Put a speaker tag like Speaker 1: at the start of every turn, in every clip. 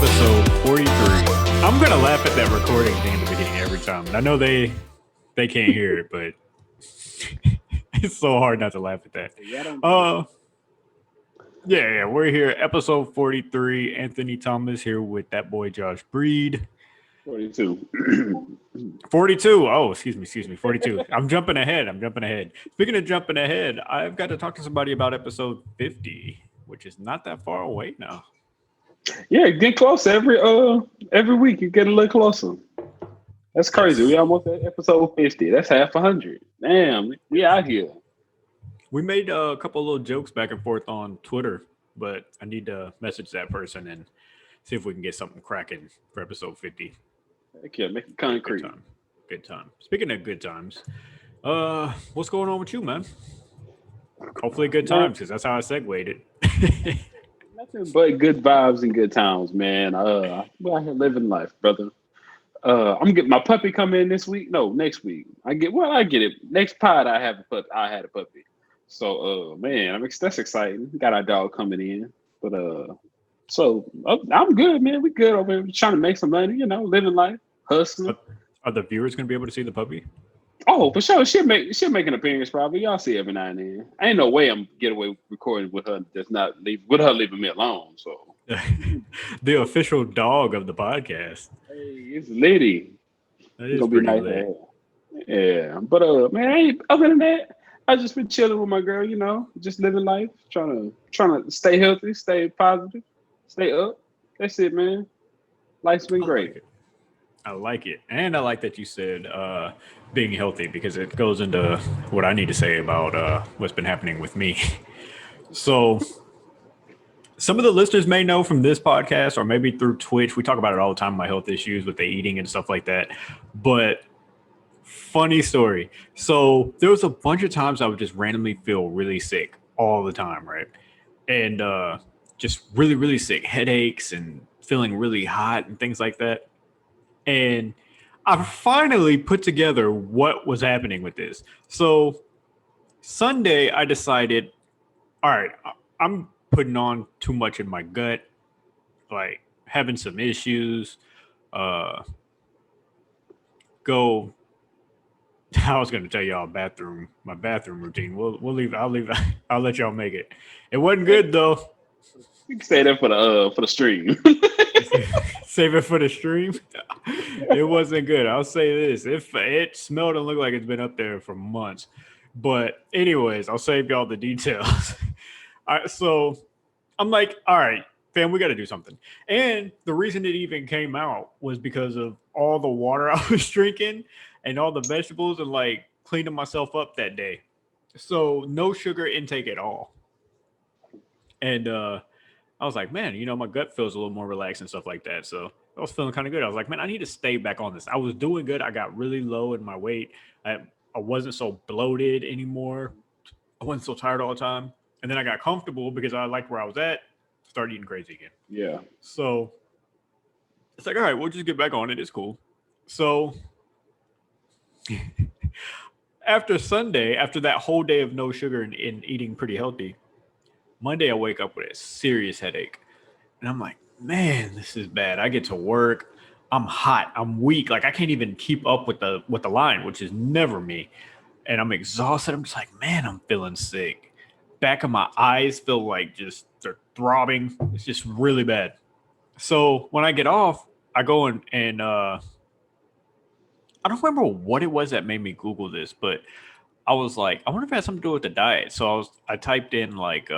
Speaker 1: episode 43. I'm gonna laugh at that recording thing in the beginning every time. And I know they can't hear it, but it's so hard not to laugh at that. Yeah, we're here, episode 43. Anthony Thomas here with that boy Josh Breed.
Speaker 2: 42.
Speaker 1: 42. Oh, excuse me. 42. I'm jumping ahead. Speaking of jumping ahead, I've got to talk to somebody about episode 50, which is not that far away now.
Speaker 2: Yeah, get close every week. You get a little closer. That's crazy. We almost at episode 50. That's half 100. Damn, we out here.
Speaker 1: We made a couple little jokes back and forth on Twitter, but I need to message that person and see if we can get something cracking for episode 50.
Speaker 2: Heck yeah, make it concrete.
Speaker 1: Good time. Speaking of good times, what's going on with you, man? Hopefully good times, because that's how I segued it.
Speaker 2: Nothing but good vibes and good times, man. We're out here living life, brother. I'm getting my puppy come in this week. No, next week. I get it. Next pod I had a puppy. So man, that's exciting. We got our dog coming in. But I'm good, man. We good over here. We're trying to make some money, living life, hustling.
Speaker 1: Are the viewers gonna be able to see the puppy?
Speaker 2: Oh, for sure. She'll make an appearance probably. Y'all see every now and then. Ain't no way I'm get away recording with her leaving me alone. So
Speaker 1: the official dog of the podcast.
Speaker 2: Hey, it's Liddy.
Speaker 1: That is gonna be nice.
Speaker 2: Yeah. But man, other than that, I just been chilling with my girl, just living life, trying to stay healthy, stay positive, stay up. That's it, man. Life's been great.
Speaker 1: I like it. And I like that you said being healthy, because it goes into what I need to say about what's been happening with me. So some of the listeners may know from this podcast, or maybe through Twitch, we talk about it all the time, my health issues with the eating and stuff like that. But funny story. So there was a bunch of times I would just randomly feel really sick all the time, right? And just really, really sick, headaches and feeling really hot and things like that. And I finally put together what was happening with this. So Sunday, I decided, all right, I'm putting on too much in my gut, like having some issues. I was going to tell y'all my bathroom routine. We'll leave. I'll let y'all make it. It wasn't good though.
Speaker 2: You can say that for the stream.
Speaker 1: Save it for the stream. It wasn't good. I'll say this: it smelled and looked like it's been up there for months. But anyways, I'll save y'all the details. All right, so I'm like, all right, fam, we got to do something. And the reason it even came out was because of all the water I was drinking and all the vegetables and like cleaning myself up that day. So no sugar intake at all. And I was like, man, my gut feels a little more relaxed and stuff like that. So I was feeling kind of good. I was like, man, I need to stay back on this. I was doing good. I got really low in my weight. I wasn't so bloated anymore. I wasn't so tired all the time. And then I got comfortable because I liked where I was at. Started eating crazy again.
Speaker 2: Yeah.
Speaker 1: So it's like, all right, we'll just get back on it. It's cool. So after Sunday, after that whole day of no sugar and eating pretty healthy, Monday I wake up with a serious headache. And I'm like, man, this is bad. I get to work. I'm hot. I'm weak. Like I can't even keep up with the line, which is never me. And I'm exhausted. I'm just like, man, I'm feeling sick. Back of my eyes feel like they're throbbing. It's just really bad. So when I get off, I go and I don't remember what it was that made me Google this, but I was like, I wonder if it had something to do with the diet. So I typed in like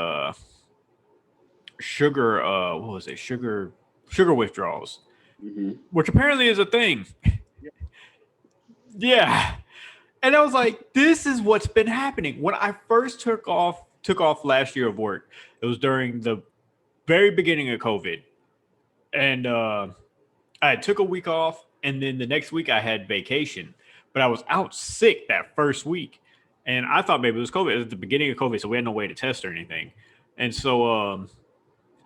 Speaker 1: sugar, what was it? Sugar withdrawals, which apparently is a thing. Yeah. And I was like, this is what's been happening. When I first took off last year of work, it was during the very beginning of COVID. And I took a week off, and then the next week I had vacation. But I was out sick that first week. And I thought maybe it was COVID. It was the beginning of COVID, so we had no way to test or anything. And so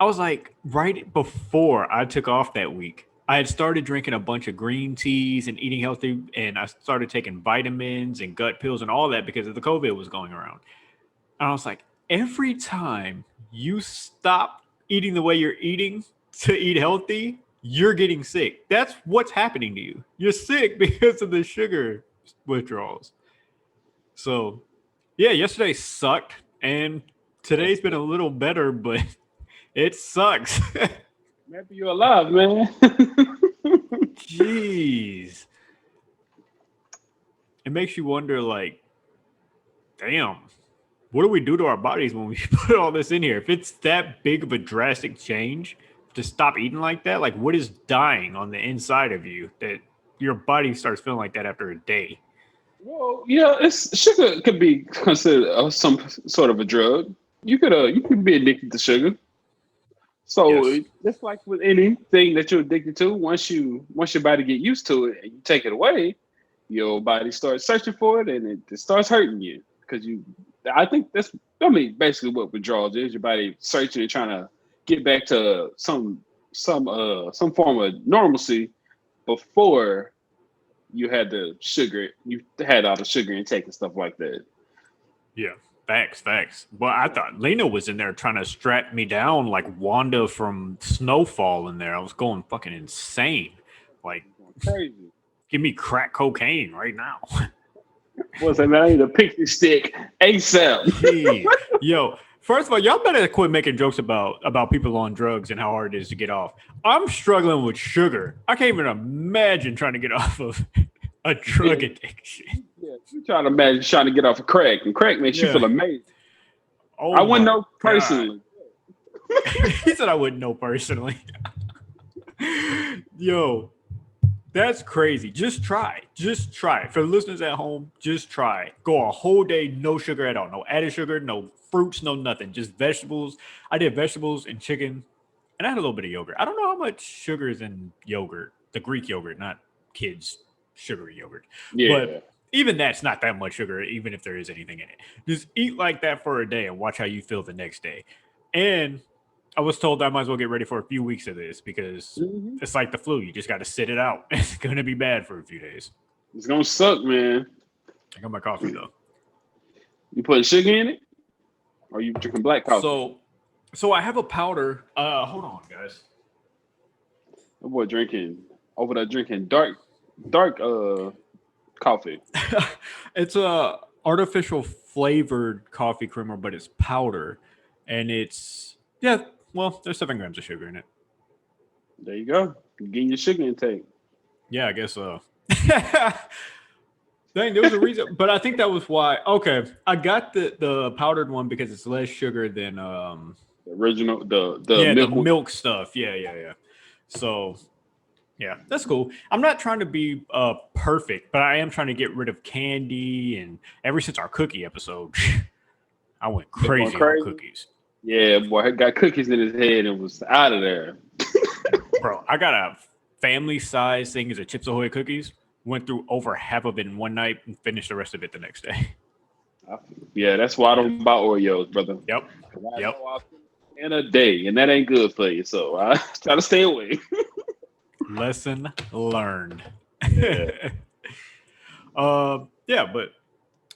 Speaker 1: I was like, right before I took off that week, I had started drinking a bunch of green teas and eating healthy, and I started taking vitamins and gut pills and all that because of the COVID was going around. And I was like, every time you stop eating the way you're eating to eat healthy, you're getting sick. That's what's happening to you. You're sick because of the sugar withdrawals. So, yeah, yesterday sucked, and today's been a little better, but it sucks.
Speaker 2: Maybe you're alive, man.
Speaker 1: Jeez. It makes you wonder, like, damn, what do we do to our bodies when we put all this in here? If it's that big of a drastic change to stop eating like that, like, what is dying on the inside of you that your body starts feeling like that after a day?
Speaker 2: Well, it's sugar could be considered some sort of a drug. You could be addicted to sugar. So
Speaker 1: Yes.
Speaker 2: just like with anything that you're addicted to, once your body get used to it and you take it away, your body starts searching for it and it starts hurting you because you. I think basically what withdrawals is. Your body searching and trying to get back to some form of normalcy before you had you had all the sugar intake and stuff like that.
Speaker 1: Yeah. Facts. Well, I thought Lena was in there trying to strap me down like Wanda from Snowfall in there. I was going fucking insane. Like,
Speaker 2: Crazy.
Speaker 1: give me crack cocaine right now.
Speaker 2: What's that? Man, I need a pixie stick ASAP.
Speaker 1: Jeez. Yo, first of all, y'all better quit making jokes about people on drugs and how hard it is to get off. I'm struggling with sugar. I can't even imagine trying to get off of a drug addiction.
Speaker 2: Yeah, you trying to imagine trying to get off of crack, and crack makes you feel amazing.
Speaker 1: Oh,
Speaker 2: I wouldn't
Speaker 1: my
Speaker 2: know personally.
Speaker 1: God. He said I wouldn't know personally. Yo, that's crazy. Just try. For the listeners at home, just try. Go a whole day, no sugar at all. No added sugar, no fruits, no nothing. Just vegetables. I did vegetables and chicken, and I had a little bit of yogurt. I don't know how much sugar is in yogurt, the Greek yogurt, not kids' sugary yogurt.
Speaker 2: Yeah.
Speaker 1: But even that's not that much sugar, even if there is anything in it. Just eat like that for a day and watch how you feel the next day. And I was told I might as well get ready for a few weeks of this because it's like the flu. You just got to sit it out. It's going to be bad for a few days.
Speaker 2: It's gonna suck, man.
Speaker 1: I got my coffee, though.
Speaker 2: You putting sugar in it? Or you drinking black coffee?
Speaker 1: So I have a powder. Hold on, guys.
Speaker 2: That boy drinking dark coffee.
Speaker 1: It's a artificial flavored coffee creamer, but it's powder. And it's, well, there's 7 grams of sugar in it.
Speaker 2: There you go. You're getting your sugar intake.
Speaker 1: Yeah, I guess so. Dang, there was a reason, but I think that was why. Okay, I got the powdered one because it's less sugar than
Speaker 2: The original, the
Speaker 1: milk stuff. Yeah. So yeah, that's cool. I'm not trying to be perfect, but I am trying to get rid of candy. And ever since our cookie episode, I went crazy on cookies.
Speaker 2: Yeah, boy, he got cookies in his head and was out of there.
Speaker 1: Bro, I got a family size thing as a Chips Ahoy cookies. Went through over half of it in one night and finished the rest of it the next day.
Speaker 2: Yeah, that's why I don't buy Oreos, brother.
Speaker 1: Yep.
Speaker 2: In a day, and that ain't good for you. So I try to stay away.
Speaker 1: Lesson learned.
Speaker 2: Yeah.
Speaker 1: But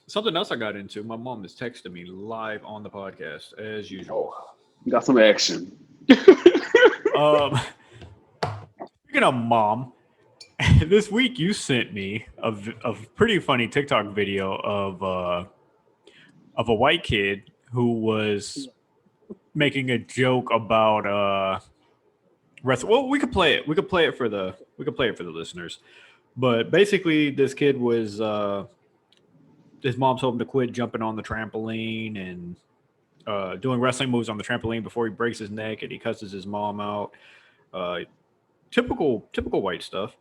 Speaker 1: something else I got into. My mom is texting me live on the podcast as usual.
Speaker 2: Got some action.
Speaker 1: Speaking of mom, this week you sent me a pretty funny TikTok video of a white kid who was making a joke about wrestling. Well, we could play it. We could play it for the listeners. But basically, this kid was his mom told him to quit jumping on the trampoline and doing wrestling moves on the trampoline before he breaks his neck, and he cusses his mom out. Typical white stuff.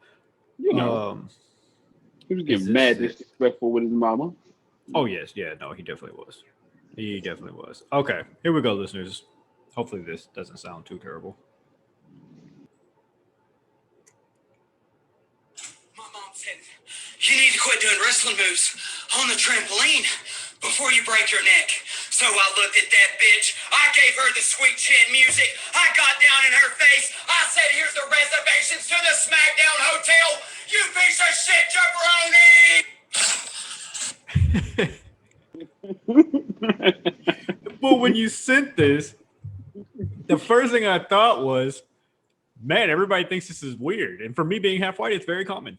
Speaker 2: He was getting mad disrespectful with his mama.
Speaker 1: Oh yes, yeah, no, he definitely was. Okay, here we go, listeners. Hopefully this doesn't sound too terrible.
Speaker 3: My mom said, you need to quit doing wrestling moves on the trampoline before you break your neck. So I looked at that bitch. I gave her the sweet chin music. I got down in her face. I said, here's the reservations to the SmackDown Hotel. You piece of shit, jump around me.
Speaker 1: But when you sent this, the first thing I thought was, Man, everybody thinks this is weird. And for me being half white, it's very common.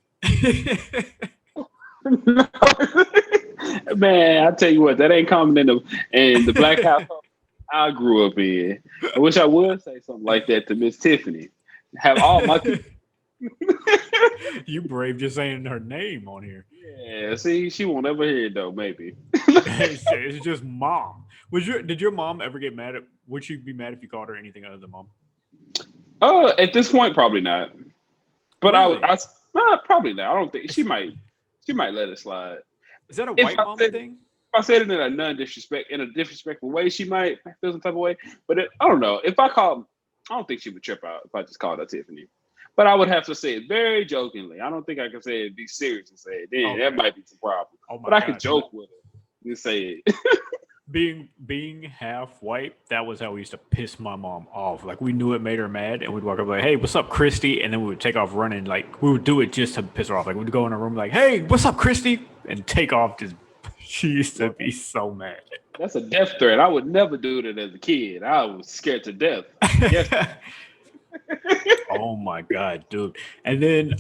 Speaker 2: Man, I tell you what, that ain't common in the black household I grew up in. I wish I would say something like that to Miss Tiffany. Have all my kids.
Speaker 1: You brave just saying her name on here.
Speaker 2: Yeah, see, she won't ever hear it though, maybe.
Speaker 1: It's just mom. Did your mom ever get mad at? Would she be mad if you called her anything other than mom?
Speaker 2: At this point, probably not. But
Speaker 1: Really?
Speaker 2: probably not. I don't think she might let it slide.
Speaker 1: Is that a
Speaker 2: If
Speaker 1: white
Speaker 2: I
Speaker 1: mom
Speaker 2: said-
Speaker 1: thing?
Speaker 2: If I said it in a disrespectful way, she might feel some type of way. But I don't know. If I don't think she would trip out if I just called her Tiffany. But I would have to say it very jokingly. I don't think I can say it, be serious and say it. Then
Speaker 1: Okay.
Speaker 2: that might be some problem.
Speaker 1: Oh my
Speaker 2: But I
Speaker 1: God.
Speaker 2: could joke with her and say it.
Speaker 1: Being half white, that was how we used to piss my mom off. Like we knew it made her mad, and we'd walk up like, "Hey, what's up, Christy?" And then we would take off running. Like we would do it just to piss her off. Like we'd go in her room like, "Hey, what's up, Christy?" and take off. Just she used to be so mad.
Speaker 2: That's a death threat. I would never do that as a kid. I was scared to death. Yes.
Speaker 1: Oh my God, dude. And then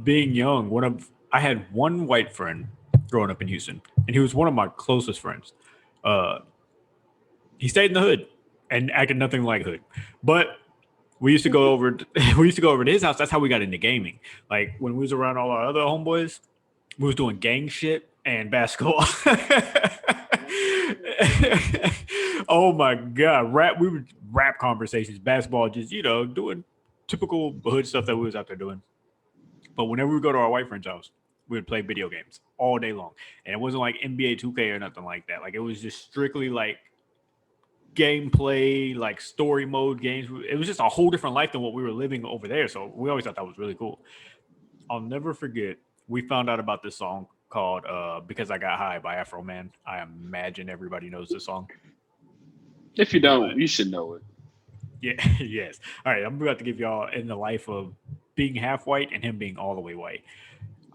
Speaker 1: being young, I had one white friend growing up in Houston, and he was one of my closest friends. He stayed in the hood and acted nothing like hood. But we used to go over to his house. That's how we got into gaming. Like when we was around all our other homeboys, we was doing gang shit and basketball. Oh my God. We would rap conversations, basketball, just doing typical hood stuff that we was out there doing. But whenever we go to our white friend's house, we would play video games all day long. And it wasn't like NBA 2K or nothing like that. Like it was just strictly like gameplay, like story mode games. It was just a whole different life than what we were living over there. So we always thought that was really cool. I'll never forget, we found out about this song called Because I Got High by Afro Man. I imagine everybody knows this song.
Speaker 2: If you don't, you should know it.
Speaker 1: Yeah, yes. All right, I'm about to give y'all in the life of being half white and him being all the way white.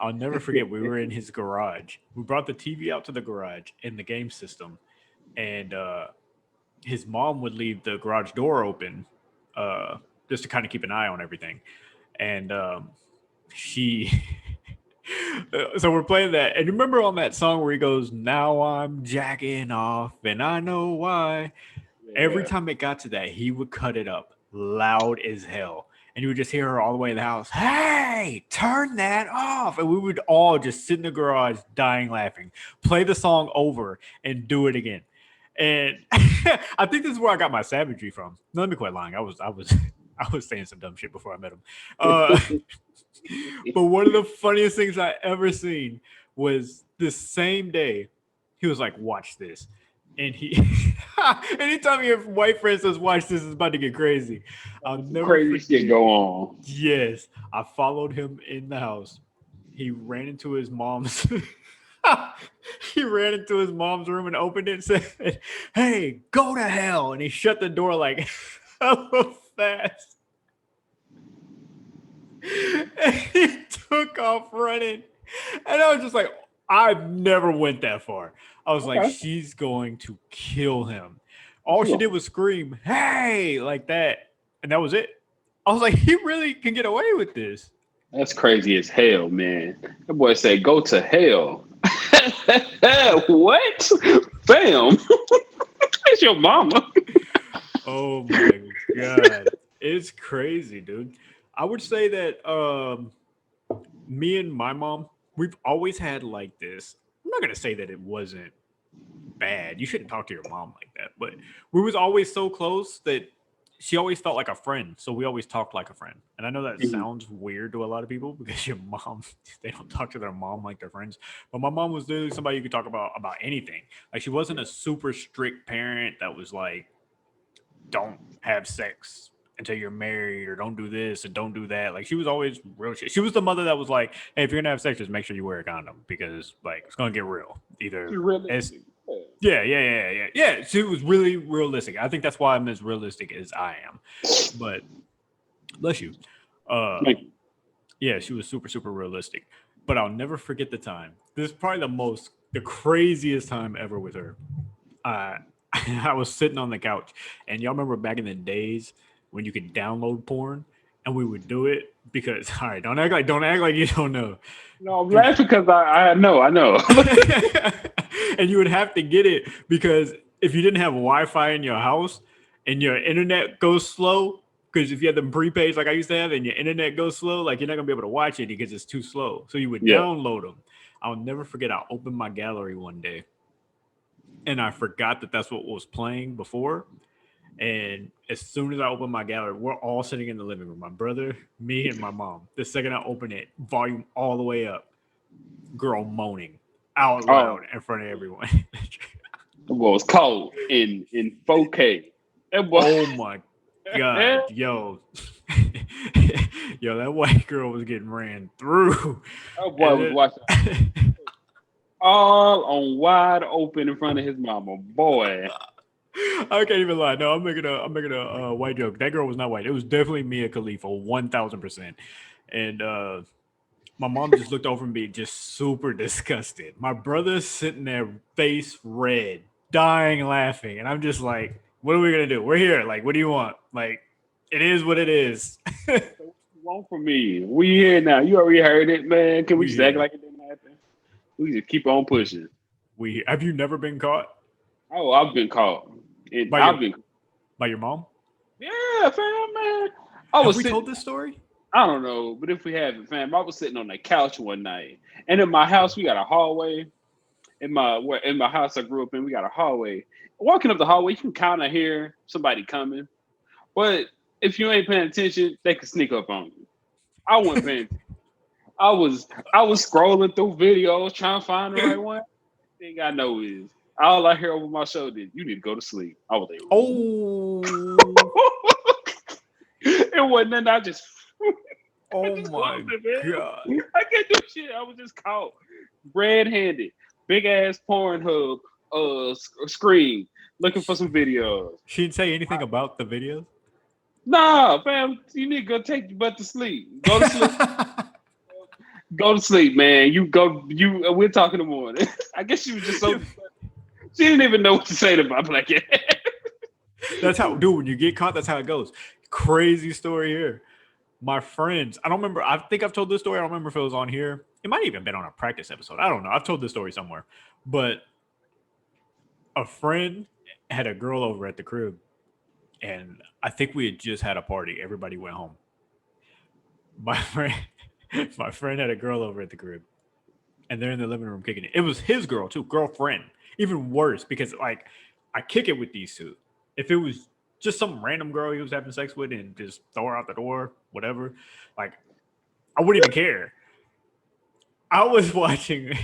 Speaker 1: I'll never forget, we were in his garage. We brought the TV out to the garage in the game system, and his mom would leave the garage door open just to kind of keep an eye on everything. And she... So we're playing that. And remember on that song where he goes, "Now I'm jacking off and I know why." Every time it got to that, he would cut it up loud as hell. And you would just hear her all the way in the house, "Hey, turn that off." And we would all just sit in the garage dying laughing, play the song over and do it again. And I think this is where I got my savagery from. No, let me quit lying. I was saying some dumb shit before I met him. But one of the funniest things I ever seen was this same day. He was like, "Watch this." And he, anytime your white friend says, "Watch this," is about to get crazy. I'll never
Speaker 2: Crazy
Speaker 1: forget.
Speaker 2: shit go on.
Speaker 1: Yes, I followed him in the house. He ran into his mom's. He ran into his mom's room and opened it and said, "Hey, go to hell!" And he shut the door like hella fast. And he took off running. And I was just like, I've never went that far. I was like, she's going to kill him. All she did was scream, "Hey," like that. And that was it. I was like, he really can get away with this.
Speaker 2: That's crazy as hell, man. That boy said, "Go to hell." What? Fam. It's your mama.
Speaker 1: Oh my God. It's crazy, dude. I would say that me and my mom, we've always had like this. I'm not going to say that it wasn't bad. You shouldn't talk to your mom like that. But we was always so close that she always felt like a friend. So we always talked like a friend. And I know that sounds weird to a lot of people because your mom, they don't talk to their mom like their friends. But my mom was literally somebody you could talk about anything. Like she wasn't a super strict parent that was like, "Don't have sex until you're married," or "Don't do this and don't do that." Like she was always real shit. She was the mother that was like, "Hey, if you're gonna have sex, just make sure you wear a condom because like it's gonna get real." Either yeah. She was really realistic. I think that's why I'm as realistic as I am. But bless you. Yeah, she was super, super realistic. But I'll never forget the time. This is probably the craziest time ever with her. I was sitting on the couch, and y'all remember back in the days when you could download porn, and we would do it because all right, don't act like you don't know.
Speaker 2: No, I'm laughing because I know.
Speaker 1: And you would have to get it because if you didn't have Wi-Fi in your house and your internet goes slow, because if you had them prepaids like I used to have and your internet goes slow, like you're not gonna be able to watch it because it's too slow. So you would download them. I'll never forget. I opened my gallery one day, and I forgot that that's what was playing before. And as soon as I opened my gallery, we're all sitting in the living room. My brother, me, and my mom. The second I open it, volume all the way up, girl moaning out loud in front of everyone.
Speaker 2: It was cold in 4K.
Speaker 1: Oh my God, yo. Yo, that white girl was getting ran through.
Speaker 2: That boy was watching all on wide open in front of his mama. Boy.
Speaker 1: I can't even lie. No, I'm making a white joke. That girl was not white. It was definitely Mia Khalifa, 1,000%. And my mom just looked over me, just super disgusted. My brother's sitting there, face red, dying laughing, and I'm just like, "What are we gonna do? We're here. Like, what do you want? Like, it is what it is."
Speaker 2: What you want from me? We here now. You already heard it, man. Can we just act like it didn't happen? We just keep on pushing.
Speaker 1: Have you never been caught?
Speaker 2: Oh, I've been caught.
Speaker 1: By your mom?
Speaker 2: Yeah, fam, man.
Speaker 1: Have we told this story?
Speaker 2: I don't know, but if we haven't, fam, I was sitting on the couch one night, and in my house we got a hallway. In my house I grew up in, we got a hallway. Walking up the hallway, you can kind of hear somebody coming, but if you ain't paying attention, they can sneak up on you. I wasn't paying attention. I was scrolling through videos trying to find the right one. Thing I know is all I hear over my shoulder is, "You need to go to sleep." I was like,
Speaker 1: "Oh."
Speaker 2: It wasn't nothing. I just.
Speaker 1: Oh my God.
Speaker 2: I can't do shit. I was just caught red-handed, big ass Pornhub screen looking for some videos.
Speaker 1: She didn't say anything about the videos?
Speaker 2: Nah, fam, you need to go take your butt to sleep. Go to sleep. Go to sleep, man. We'll talk in the morning. I guess she was just so she didn't even know what to say to my black ass.
Speaker 1: That's how, dude, when you get caught, that's how it goes. Crazy story here. My friends, I don't remember. I think I've told this story. I don't remember if it was on here. It might have even been on a practice episode. I don't know. I've told this story somewhere. But a friend had a girl over at the crib. And I think we had just had a party. Everybody went home. My friend had a girl over at the crib. And they're in the living room kicking it. It was his girl, too. Girlfriend. Even worse, because, like, I kick it with these two. If it was just some random girl he was having sex with and just throw her out the door, whatever, like, I wouldn't even care. I was watching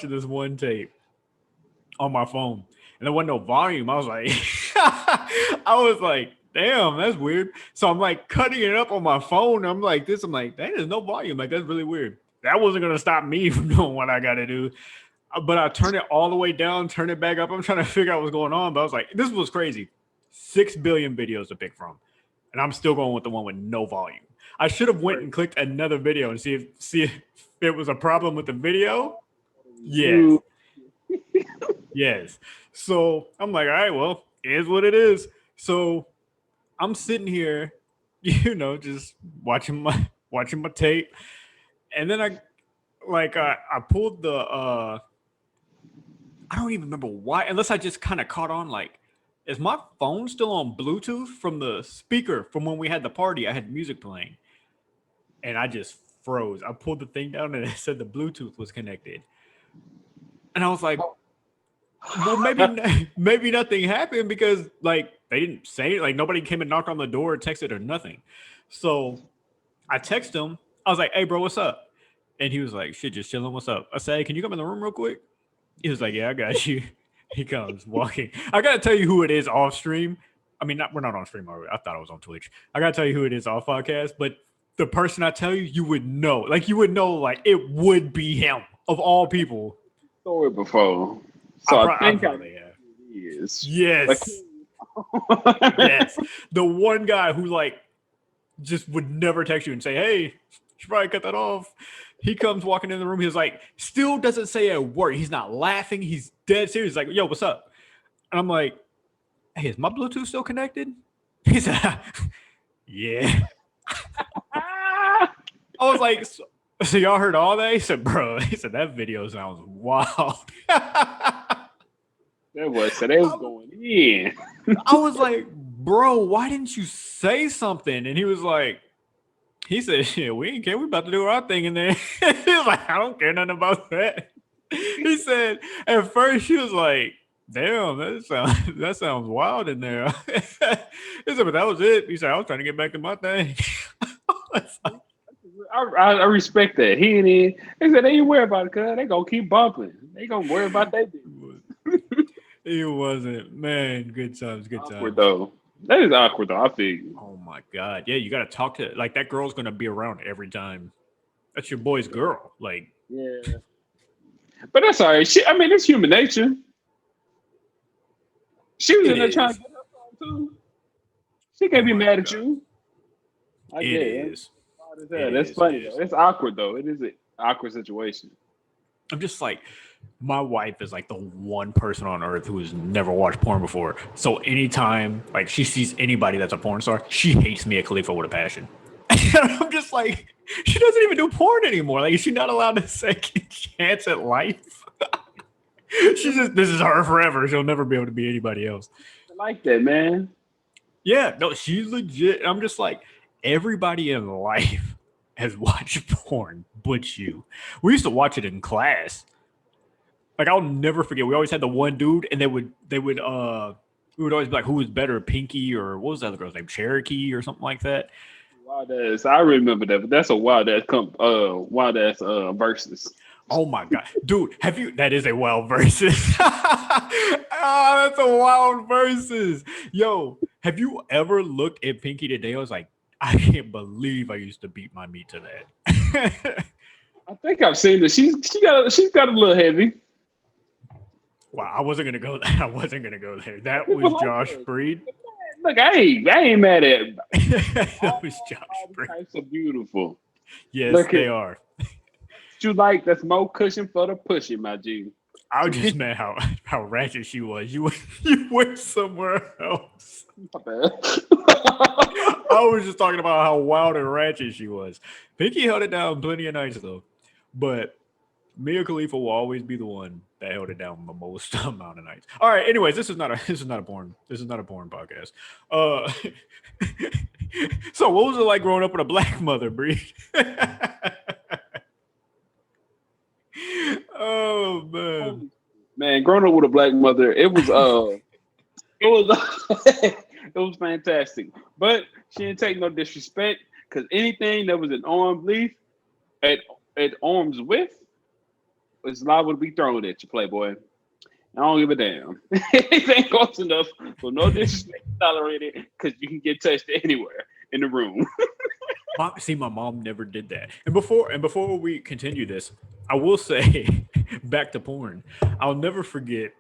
Speaker 1: this one tape on my phone, and there wasn't no volume. I was like, damn, that's weird. So I'm like cutting it up on my phone. I'm like, there's no volume. Like, that's really weird. That wasn't gonna stop me from doing what I gotta do. But I turned it all the way down, turn it back up. I'm trying to figure out what's going on. But I was like, this was crazy. 6 billion videos to pick from. And I'm still going with the one with no volume. I should have went and clicked another video and see if it was a problem with the video. Yes. Yes. So I'm like, all right, well, it is what it is. So I'm sitting here, just watching my tape. And then I pulled the I don't even remember why, unless I just kind of caught on, like, is my phone still on Bluetooth from the speaker from when we had the party? I had music playing. And I just froze. I pulled the thing down and it said the Bluetooth was connected. And I was like, well, maybe nothing happened because, like, they didn't say it. Like, nobody came and knocked on the door or texted or nothing. So I texted him. I was like, hey, bro, what's up? And he was like, shit, just chilling. What's up? I said, hey, can you come in the room real quick? He was like, yeah, I got you. He comes walking. I got to tell you who it is off stream. I mean, we're not on stream already. I thought I was on Twitch. I got to tell you who it is off podcast. But the person I tell you, you would know. Like, it would be him of all people.
Speaker 2: Story before. So I think I
Speaker 1: probably have.
Speaker 2: Yes.
Speaker 1: Yes. Yes. The one guy who, like, just would never text you and say, hey, you should probably cut that off. He comes walking in the room. He's like, still doesn't say a word. He's not laughing. He's dead serious. He's like, yo, what's up? And I'm like, hey, is my Bluetooth still connected? He said, Yeah.
Speaker 2: Ah,
Speaker 1: I was like, so y'all heard all that? He said, bro, he said, that video sounds wild.
Speaker 2: that was so they was going in.
Speaker 1: I was like, bro, why didn't you say something? And he was like, he said, yeah, we ain't care. We about to do our thing in there. He was like, I don't care nothing about that. He said, at first, she was like, damn, that sounds wild in there. He said, but that was it. He said, I was trying to get back to my thing.
Speaker 2: I respect that. He ain't in. They said they ain't worry about it, cuz they gonna keep bumping. They gonna worry about that.
Speaker 1: It wasn't, man. Good times, good
Speaker 2: Awkward
Speaker 1: times.
Speaker 2: though. That is awkward though. I feel you.
Speaker 1: Oh my god, yeah, you got to talk to like that girl's gonna be around every time. That's your boy's girl, like.
Speaker 2: Yeah. But that's all right. I mean, it's human nature. She was in there trying to get her song too. She can't be mad at you. I
Speaker 1: It
Speaker 2: get
Speaker 1: is.
Speaker 2: That's funny though. It's awkward though. It is an awkward situation.
Speaker 1: I'm just like, my wife is like the one person on earth who has never watched porn before. So anytime like she sees anybody that's a porn star, she hates Mia Khalifa with a passion. I'm just like, she doesn't even do porn anymore. Like, is she not allowed a second chance at life? This is her forever. She'll never be able to be anybody else.
Speaker 2: I like that, man.
Speaker 1: Yeah, no, she's legit. I'm just like, everybody in life has watched porn but you. We used to watch it in class. Like, I'll never forget. We always had the one dude, and we would always be like, who was better, Pinky or what was the other girl's name, Cherokee or something like that.
Speaker 2: Wild ass. I remember that, but that's a wild ass versus.
Speaker 1: Oh my god, dude! That is a wild versus. That's a wild versus. Yo, have you ever looked at Pinky today? I was like, I can't believe I used to beat my meat to that.
Speaker 2: I think I've seen it. She's got a little heavy.
Speaker 1: Wow, I wasn't gonna go there. That was Josh Breed.
Speaker 2: Look, I ain't mad at it.
Speaker 1: That was Josh Breed.
Speaker 2: Types are beautiful.
Speaker 1: Yes, they are.
Speaker 2: You like that's more cushion for the pushing, my G.
Speaker 1: I was just mad how ratchet she was. You went somewhere else.
Speaker 2: My bad.
Speaker 1: I was just talking about how wild and ratchet she was. Pinky held it down plenty of nights though, but Mia Khalifa will always be the one that held it down the most amount of nights. All right. Anyways, this is not a porn podcast. So what was it like growing up with a black mother, Breed? Oh
Speaker 2: man, growing up with a black mother, it was it was fantastic. But she didn't take no disrespect because anything that was an arm's length at arm's width was liable to be thrown at you, Playboy. I don't give a damn. It ain't close enough, so no disrespect tolerated because you can get touched anywhere in the room.
Speaker 1: See, my mom never did that. And before we continue this, I will say, back to porn. I'll never forget.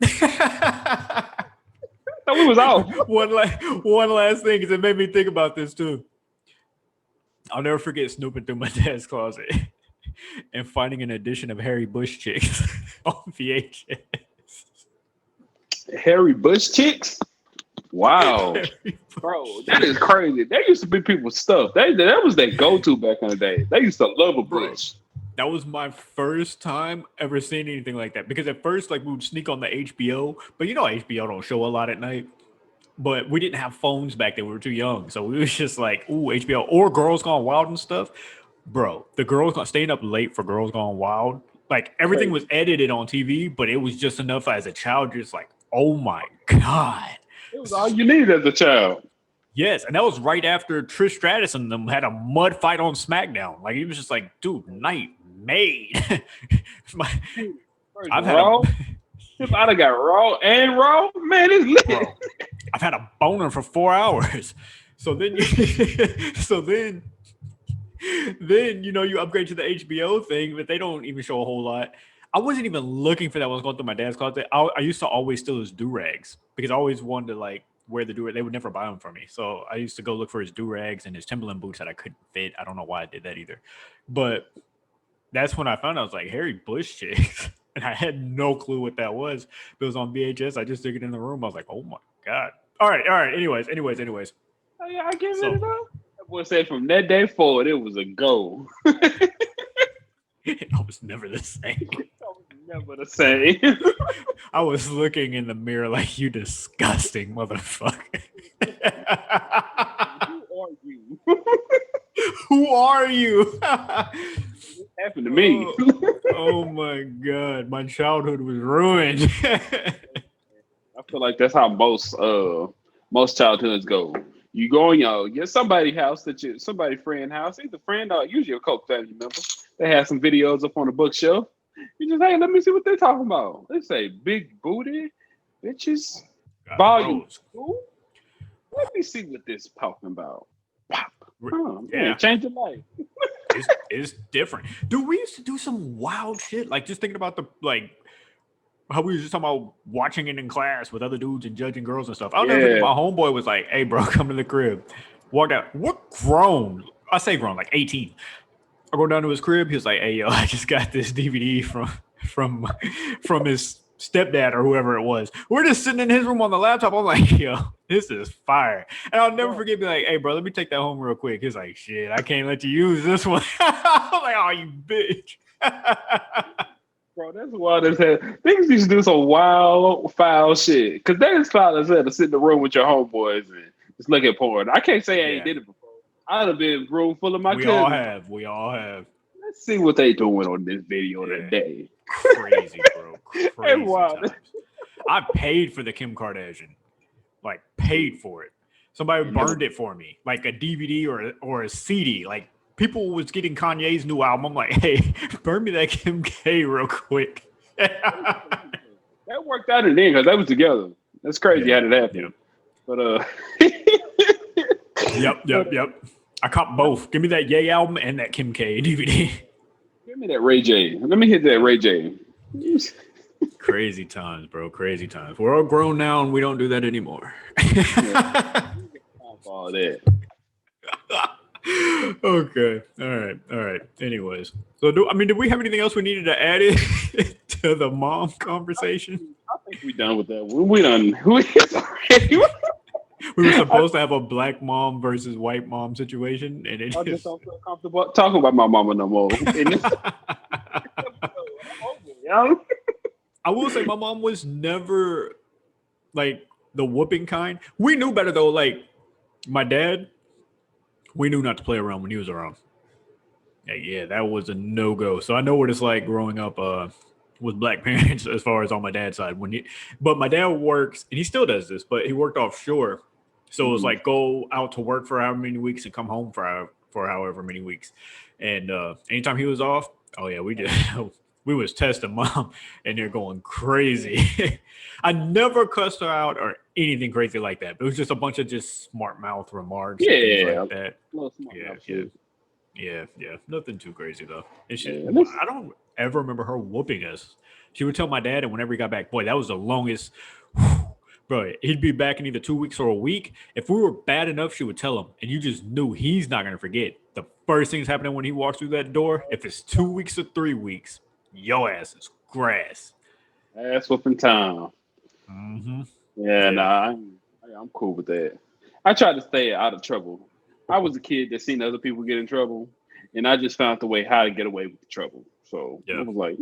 Speaker 2: We was out.
Speaker 1: One last thing, because it made me think about this too. I'll never forget snooping through my dad's closet and finding an edition of Harry Bush Chicks on VHS.
Speaker 2: Harry Bush Chicks? Wow. Bro, that is crazy. That used to be people's stuff. That was their go-to back in the day. They used to love a Bush.
Speaker 1: That was my first time ever seeing anything like that. Because at first, like, we would sneak on the HBO, but you know HBO don't show a lot at night. But we didn't have phones back then. We were too young. So we was just like, ooh, HBO or Girls Gone Wild and stuff. Bro, staying up late for Girls Gone Wild. Like, everything was edited on TV, but it was just enough as a child. Just like, oh my God.
Speaker 2: It was all you needed as a child.
Speaker 1: Yes, and that was right after Trish Stratus and them had a mud fight on SmackDown. Like, he was just like, dude, night made.
Speaker 2: I've got Raw and Raw. Man, it's lit.
Speaker 1: Bro, I've had a boner for 4 hours. So then you upgrade to the HBO thing, but they don't even show a whole lot. I wasn't even looking for that when I was going through my dad's closet. I used to always steal his do-rags because I always wanted to like wear the do-rag. They would never buy them for me. So I used to go look for his do-rags and his Timberland boots that I couldn't fit. I don't know why I did that either. But that's when I found out, I was like, Harry Bush Chicks. And I had no clue what that was. It was on VHS. I just took it in the room. I was like, oh my God. All right. Anyways.
Speaker 2: Oh, yeah, I give it up. boy said from that day forward, it was a go.
Speaker 1: I was never the same.
Speaker 2: I was never the same.
Speaker 1: I was looking in the mirror like, you disgusting motherfucker.
Speaker 2: Who are you?
Speaker 1: Who are you?
Speaker 2: It happened to me.
Speaker 1: Oh my god, my childhood was ruined.
Speaker 2: I feel like that's how most childhoods go. You go in your somebody's house somebody friend house, either friend or usually a close family member. They have some videos up on the bookshelf. You just, hey, let me see what they're talking about. They say big booty bitches volume 2. Let me see what this talking about. Pop. Oh, man,
Speaker 1: Yeah.
Speaker 2: change your life.
Speaker 1: It's different. Dude, we used to do some wild shit. Like just thinking about how we was just talking about watching it in class with other dudes and judging girls and stuff. I'll never forget my homeboy was like, hey bro, come to the crib. Walked out. What grown? I say grown, like 18. I go down to his crib. He was like, hey yo, I just got this DVD from his stepdad or whoever it was. We're just sitting in his room on the laptop. I'm like, yo, this is fire. And I'll never forget being like, hey bro, let me take that home real quick. He's like, shit, I can't let you use this one. I'm like, oh, you bitch.
Speaker 2: Bro, that's wild as hell. Niggas used to do some wild, foul shit. Because that is foul as hell to sit in the room with your homeboys and just look at porn. I can't say I ain't did it before. I'd have been in a room full of my cousins.
Speaker 1: We all have.
Speaker 2: Let's see what they doing on this video today.
Speaker 1: Crazy, bro. Crazy
Speaker 2: wild.
Speaker 1: times. I paid for the Kim Kardashian. Like, paid for it. Somebody burned it for me. Like a DVD or a CD. Like, people was getting Kanye's new album. I'm like, hey, burn me that Kim K real quick.
Speaker 2: That worked out in the end because they was together. That's crazy how that happened.
Speaker 1: Yep.
Speaker 2: But
Speaker 1: Yep. I caught both. Give me that Ye album and that Kim K DVD.
Speaker 2: Give me that Ray J. Let me hit that Ray J.
Speaker 1: Crazy times, bro. Crazy times. We're all grown now and we don't do that anymore.
Speaker 2: All that.
Speaker 1: Okay. All right. Anyways. So did we have anything else we needed to add in to the mom conversation?
Speaker 2: I think we done with that. We done.
Speaker 1: We were supposed to have a black mom versus white mom situation, and
Speaker 2: I just don't feel comfortable talking about my mama no more.
Speaker 1: I will say my mom was never like the whooping kind. We knew better though. Like my dad, we knew not to play around when he was around. Yeah, that was a no-go. So I know what it's like growing up with black parents as far as on my dad's side. But my dad works, and he still does this, but he worked offshore. So it was like go out to work for however many weeks and come home for however many weeks. And anytime he was off, oh yeah, we was testing mom, and they're going crazy. I never cussed her out or anything crazy like that. But it was just a bunch of just smart mouth remarks and things like that. Yeah. Nothing too crazy though. And I don't ever remember her whooping us. She would tell my dad, and whenever he got back, boy, that was the longest. Bro, he'd be back in either 2 weeks or a week. If we were bad enough, she would tell him, and you just knew he's not gonna forget. The first thing's happening when he walks through that door. If it's 2 weeks or 3 weeks, your ass is grass.
Speaker 2: Ass whooping time.
Speaker 1: Mm-hmm.
Speaker 2: Yeah, nah, I'm cool with that. I try to stay out of trouble. I was a kid that seen other people get in trouble, and I just found the way how to get away with the trouble. So I was like,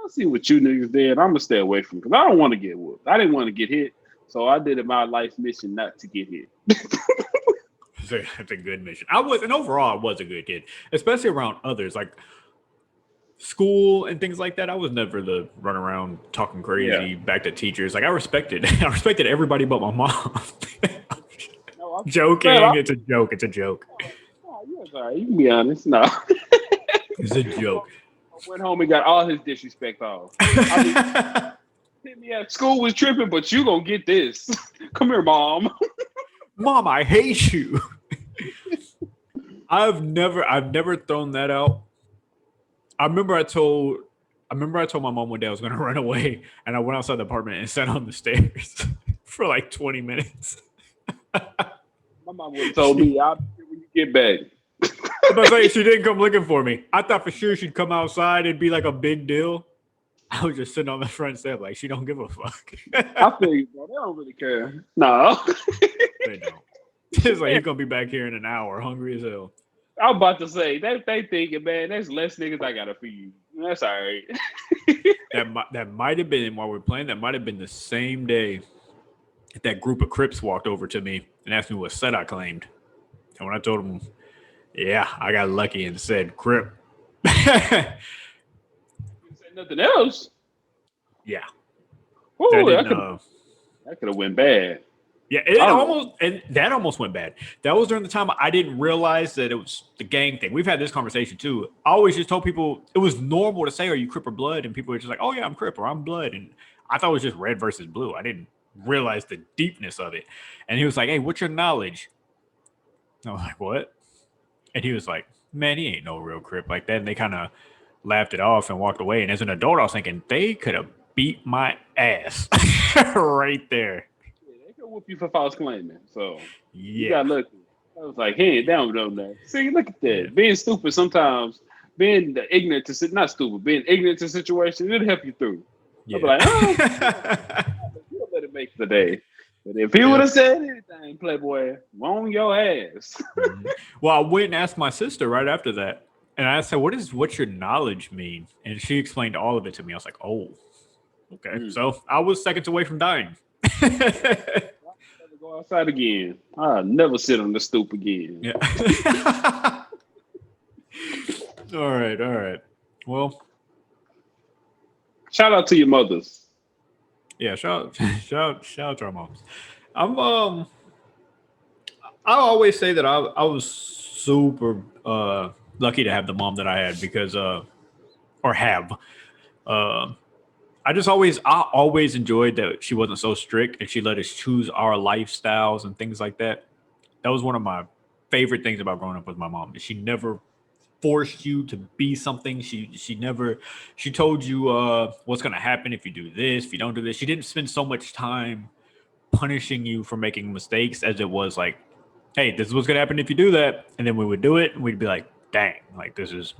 Speaker 2: I'll see what you niggas did. I'm gonna stay away from because I don't want to get whooped. I didn't want to get hit, so I did it my life mission not to get hit.
Speaker 1: That's a good mission. Overall, I was a good kid, especially around others, like school and things like that. I was never the run around talking crazy back to teachers. Like I respected everybody but my mom. No, joking. It's a joke. It's a joke.
Speaker 2: Oh, you're all right. You can be honest. No.
Speaker 1: It's a joke.
Speaker 2: I went home and got all his disrespect off. Hit me at school was tripping, but you gonna get this. Come here, mom.
Speaker 1: Mom, I hate you. I've never thrown that out. I remember I told my mom one day I was gonna run away, and I went outside the apartment and sat on the stairs for like 20 minutes.
Speaker 2: My mom would have told me, I'll be here when you get back.
Speaker 1: I was say she didn't come looking for me. I thought for sure she'd come outside and be like a big deal. I was just sitting on the front step like she don't give a fuck.
Speaker 2: I feel you, bro. They don't really care. No.
Speaker 1: It's like he's gonna be back here in an hour, hungry as hell.
Speaker 2: I'm about to say they thinking, man, there's less niggas I gotta feed. That's all right.
Speaker 1: That might have been while we were playing. That might have been the same day that group of Crips walked over to me and asked me what set I claimed. And when I told them, yeah, I got lucky and said Crip.
Speaker 2: You said nothing else.
Speaker 1: Yeah.
Speaker 2: Ooh,
Speaker 1: That
Speaker 2: could have went bad.
Speaker 1: Yeah, that almost went bad. That was during the time I didn't realize that it was the gang thing. We've had this conversation too. I always just told people it was normal to say, "Are you Crip or Blood?" And people were just like, "Oh yeah, I'm Crip or I'm Blood." And I thought it was just red versus blue. I didn't realize the deepness of it. And he was like, "Hey, what's your knowledge?" I was like, "What?" And he was like, "Man, he ain't no real Crip like that." And they kind of laughed it off and walked away. And as an adult, I was thinking they could have beat my ass right there.
Speaker 2: Whoop you for false claiming. So
Speaker 1: yeah,
Speaker 2: you got lucky. I was like, hands down on that. See, look at that. Yeah. Being stupid sometimes, being ignorant to not stupid, being ignorant to situations, it'll help you through. Yeah. I'll be like, you'll let it make the day. But if he would have said anything, Playboy, on your ass.
Speaker 1: Well, I went and asked my sister right after that. And I said, what's your knowledge mean? And she explained all of it to me. I was like, oh, okay. So I was seconds away from dying.
Speaker 2: Go outside again. I'll never sit on the stoop again.
Speaker 1: Yeah. All right. Well,
Speaker 2: shout out to your mothers.
Speaker 1: Yeah, shout out to our moms. I always say that I was super lucky to have the mom that I had because I always enjoyed that she wasn't so strict and she let us choose our lifestyles and things like that. That was one of my favorite things about growing up with my mom. She never forced you to be something. She told you what's going to happen if you do this, if you don't do this. She didn't spend so much time punishing you for making mistakes as it was like, hey, this is what's going to happen if you do that. And then we would do it and we'd be like, dang, like this is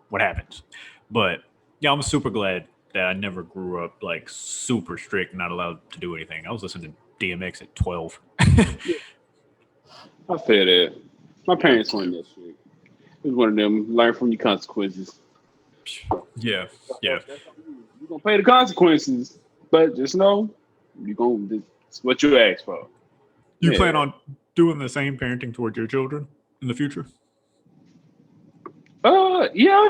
Speaker 1: what happens. But yeah, I'm super glad that I never grew up like super strict, not allowed to do anything. I was listening to DMX at 12.
Speaker 2: I feel that. My parents weren't that strict. It was one of them, learn from your consequences.
Speaker 1: Yeah.
Speaker 2: You're going to pay the consequences, but just know it's what you asked for.
Speaker 1: You plan on doing the same parenting towards your children in the future?
Speaker 2: Yeah.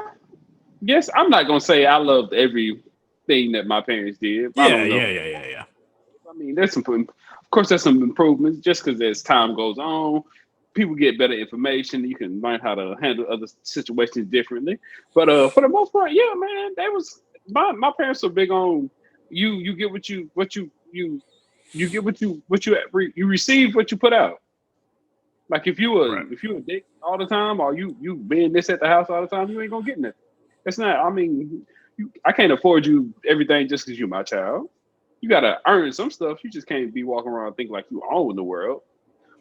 Speaker 2: Yes, I'm not going to say I loved everything that my parents did.
Speaker 1: Yeah.
Speaker 2: I mean, there's some improvements just because as time goes on, people get better information. You can learn how to handle other situations differently. But for the most part, yeah, man, my parents are big on you get you receive what you put out. Like if you a dick all the time or you being this at the house all the time, you ain't gonna get nothing. It's not. I mean, I can't afford you everything just because you're my child. You gotta earn some stuff. You just can't be walking around thinking like you own the world.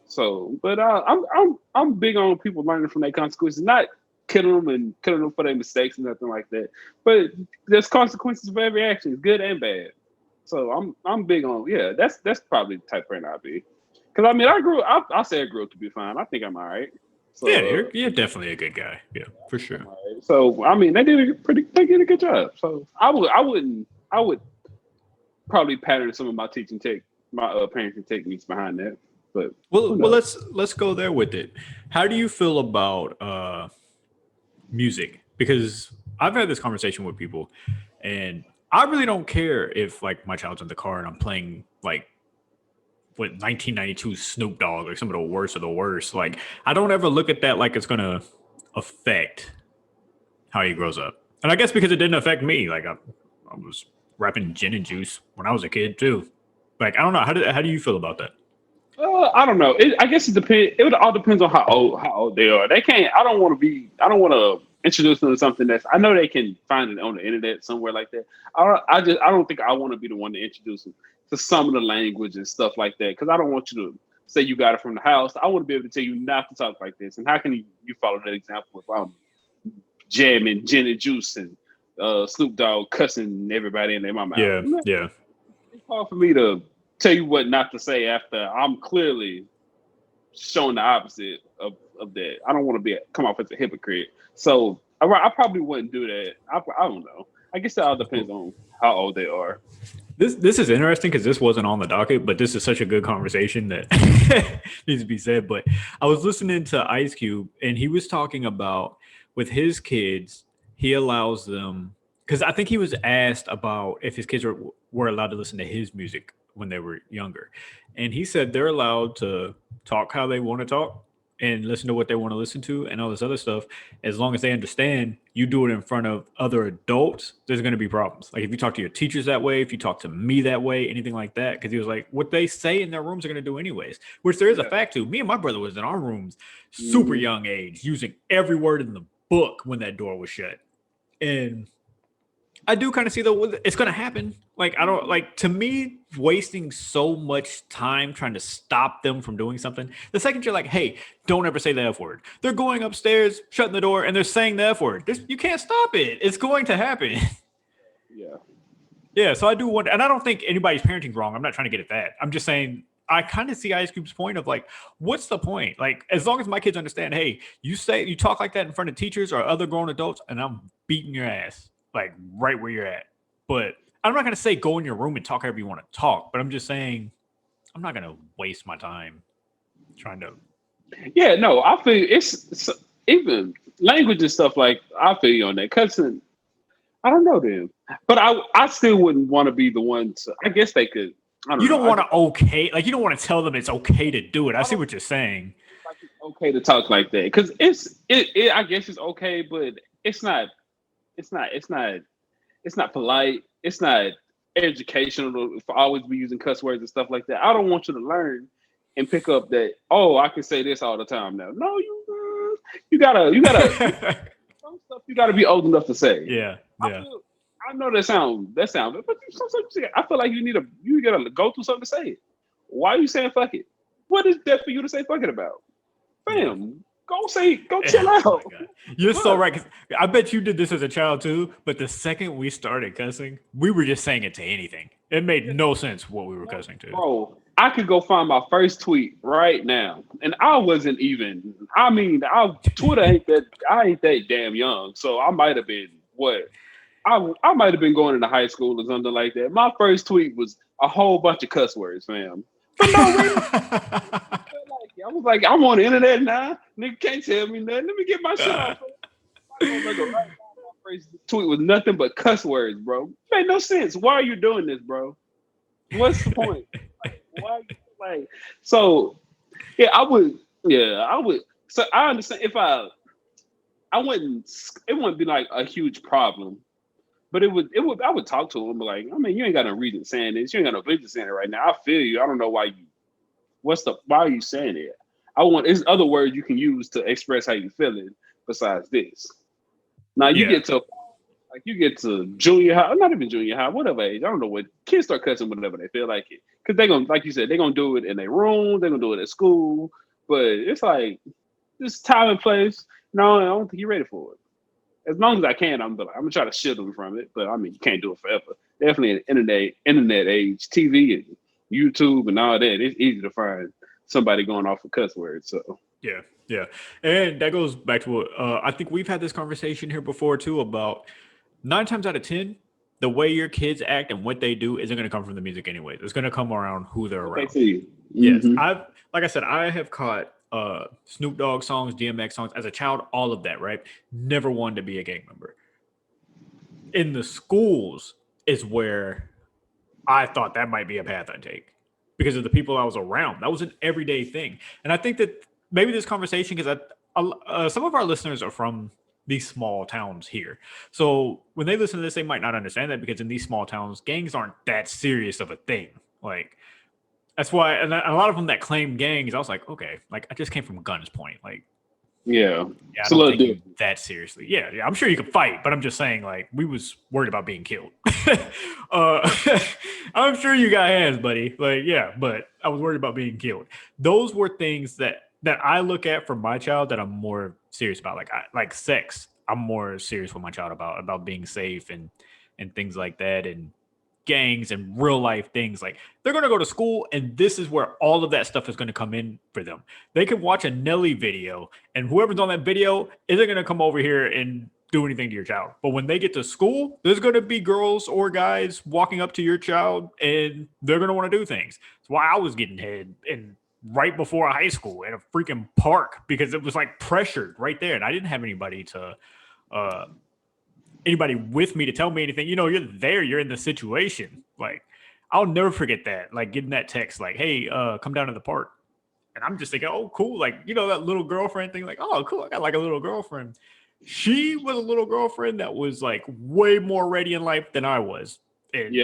Speaker 2: So, but I'm big on people learning from their consequences, not killing them for their mistakes and nothing like that. But there's consequences for every action, good and bad. So I'm big on that's probably the type of parent I'll be. Because I mean I grew up to be fine. I think I'm all right. So,
Speaker 1: yeah, you're definitely a good guy. Yeah, for sure.
Speaker 2: Right. So I mean they did a good job. So I would probably pattern some of my parenting techniques behind that. But
Speaker 1: well, let's go there with it. How do you feel about music? Because I've had this conversation with people, and I really don't care if like my child's in the car and I'm playing like what 1992 Snoop Dogg or some of the worst of the worst. Like I don't ever look at that like it's gonna affect how he grows up. And I guess because it didn't affect me, like I was rapping gin and juice when I was a kid too. Like I don't know. How do you feel about that?
Speaker 2: I don't know. I guess it depends. It all depends on how old they are. They can't. I don't want to introduce them to something that's. I know they can find it on the internet somewhere like that. I don't think I want to be the one to introduce them to some of the language and stuff like that because I don't want you to say you got it from the house. I want to be able to tell you not to talk like this. And how can you follow that example if I'm jamming gin and juice and Snoop Dogg cussing everybody in their mouth?
Speaker 1: Yeah.
Speaker 2: It's hard for me to tell you what not to say after I'm clearly showing the opposite of that. I don't want to come off as a hypocrite. So I probably wouldn't do that. I don't know. I guess that all depends on how old they are.
Speaker 1: This is interesting because this wasn't on the docket, but this is such a good conversation that needs to be said. But I was listening to Ice Cube, and he was talking about with his kids, he allows them because I think he was asked about if his kids were allowed to listen to his music when they were younger, and he said they're allowed to talk how they want to talk and listen to what they want to listen to and all this other stuff as long as they understand you do it in front of other adults, there's going to be problems. Like if you talk to your teachers that way, if you talk to me that way, anything like that. Because he was like, what they say in their rooms are going to do anyways, which there is a fact to. Me and my brother was in our rooms, super young age, using every word in the book when that door was shut. And I do kind of see though it's going to happen. Like I don't like to me wasting so much time trying to stop them from doing something. The second you're like, hey, don't ever say the F word. They're going upstairs, shutting the door, and they're saying the F word. You can't stop it. It's going to happen.
Speaker 2: Yeah.
Speaker 1: Yeah. So I do wonder, and I don't think anybody's parenting's wrong. I'm not trying to get at that. I'm just saying I kind of see Ice Cube's point of like, what's the point? Like, as long as my kids understand, hey, you talk like that in front of teachers or other grown adults, and I'm beating your ass. Like right where you're at. But I'm not going to say go in your room and talk however you want to talk, but I'm just saying I'm not going to waste my time trying to.
Speaker 2: Yeah, no, I feel it's even language and stuff like I feel you on that. Cussing, I don't know them, but I still wouldn't want to be the one to. I guess they could.
Speaker 1: You don't want to you don't want to tell them it's okay to do it. I see what you're saying.
Speaker 2: Like it's okay to talk like that because it. I guess it's okay, but it's not. It's not polite. It's not educational for always be using cuss words and stuff like that. I don't want you to learn and pick up that, oh, I can say this all the time now. No, you gotta some stuff you gotta be old enough to say.
Speaker 1: Yeah.
Speaker 2: I know that sound, but sometimes I feel like you gotta go through something to say it. Why are you saying fuck it? What is that for you to say fuck it about? Fam. Go chill out. Oh
Speaker 1: You're so right. 'Cause I bet you did this as a child too. But the second we started cussing, we were just saying it to anything. It made no sense what we were cussing to.
Speaker 2: Bro, I could go find my first tweet right now, and I wasn't even. I mean, Twitter ain't that. I ain't that damn young, so I might have been what. I might have been going into high school or something like that. My first tweet was a whole bunch of cuss words, fam. For no reason. I was like, I'm on the internet now. Nigga can't tell me nothing. Let me get my shit off. My first tweet was nothing but cuss words, bro. Made no sense. Why are you doing this, bro? What's the point? So yeah, I would. So I understand if I wouldn't. It wouldn't be like a huge problem, but it would. I would talk to him like, I mean, you ain't got no reason saying this. You ain't got no business saying it right now. I feel you. I don't know why you. Why are you saying it? There's other words you can use to express how you feeling besides this. Now you get to junior high, not even junior high, whatever age. I don't know what kids start cussing whenever they feel like it. Cause they're gonna, like you said, they're gonna do it in their room, they're gonna do it at school. But it's like this time and place. No, I don't think you're ready for it. As long as I can, I'm gonna try to shield them from it. But I mean, you can't do it forever. Definitely an internet age, TV and YouTube and all that, it's easy to find somebody going off of cuss words. So
Speaker 1: yeah, and that goes back to what I think we've had this conversation here before too about 9 times out of 10, the way your kids act and what they do isn't going to come from the music anyway. It's going to come around who they're around. Yes, like I said, I have caught Snoop Dogg songs, DMX songs as a child, all of that. Right, never wanted to be a gang member. In the schools is where I thought that might be a path I'd take because of the people I was around. That was an everyday thing. And I think that maybe this conversation, because some of our listeners are from these small towns here. So when they listen to this, they might not understand that because in these small towns, gangs aren't that serious of a thing. Like, that's why, and a lot of them that claim gangs, I was like, okay, like I just came from Guns Point. Like,
Speaker 2: yeah,
Speaker 1: I don't take you that seriously. Yeah, I'm sure you can fight, but I'm just saying, like, we was worried about being killed. I'm sure you got hands, buddy. Like, yeah, but I was worried about being killed. Those were things that I look at for my child that I'm more serious about. Like sex, I'm more serious with my child about being safe and things like that. And gangs and real life things. Like they're going to go to school and this is where all of that stuff is going to come in for them. They can watch a Nelly video and whoever's on that video isn't going to come over here and do anything to your child. But when they get to school, there's going to be girls or guys walking up to your child and they're going to want to do things. That's why I was getting head and right before high school at a freaking park because it was like pressured right there. And I didn't have anybody with me to tell me anything. You know, you're there, you're in the situation. Like, I'll never forget that. Like getting that text, like, hey, come down to the park. And I'm just thinking, oh, cool. Like, you know, that little girlfriend thing, like, oh, cool. I got like a little girlfriend. She was a little girlfriend that was like way more ready in life than I was. And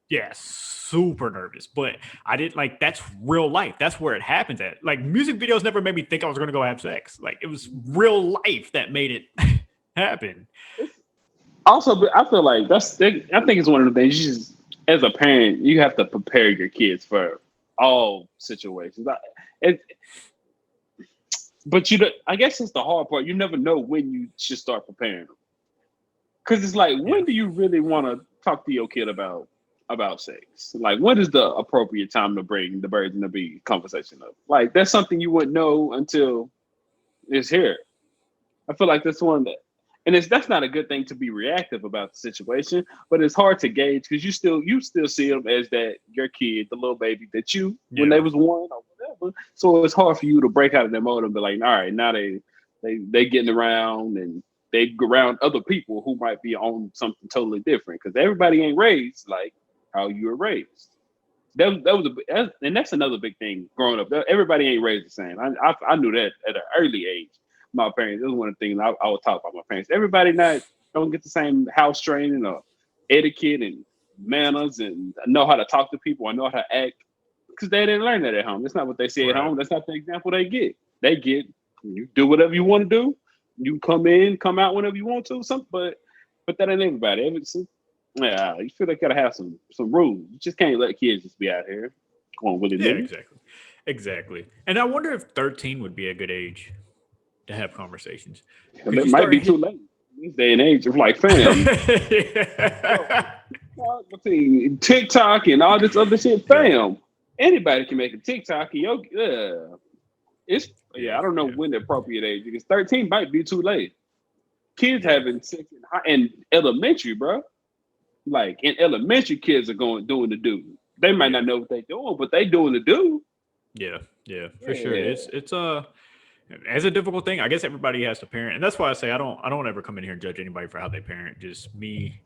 Speaker 1: yeah, super nervous. But I didn't like, that's real life. That's where it happens at. Like music videos never made me think I was going to go have sex. Like it was real life that made it happen.
Speaker 2: Also, I feel like I think it's one of the things you just, as a parent, you have to prepare your kids for all situations. But I guess it's the hard part. You never know when you should start preparing them. Because it's like, when do you really want to talk to your kid about sex? Like, when is the appropriate time to bring the birds and the bees conversation up? Like, that's something you wouldn't know until it's here. I feel like that's one that, and that's not a good thing to be reactive about the situation, but it's hard to gauge because you still see them as that your kid, the little baby that you when they was born or whatever. So it's hard for you to break out of their mode and be like, all right, now they getting around and they go around other people who might be on something totally different because everybody ain't raised like how you were raised. And that's another big thing growing up. Everybody ain't raised the same. I knew that at an early age. My parents, this is one of the things I would talk about my parents. Everybody don't get the same house training or etiquette and manners and know how to talk to people. I know how to act because they didn't learn that at home. That's not what they see at home. That's not the example they get. They get you do whatever you want to do. You come in, come out whenever you want to. But that ain't everybody. You feel like you gotta have some rules. You just can't let kids just be out here going willy-nilly.
Speaker 1: Yeah, exactly. And I wonder if 13 would be a good age to have conversations.
Speaker 2: It might be too late this day and age. Of like, fam, between TikTok and all this other shit, fam. Anybody can make a TikTok. And I don't know when the appropriate age because 13 might be too late. Kids having sex in elementary, bro. Like in elementary, kids are doing the do. They might not know what they're doing, but they doing the do.
Speaker 1: Yeah, for sure. It's as a difficult thing. I guess everybody has to parent, and that's why I say I don't ever come in here and judge anybody for how they parent. Just me.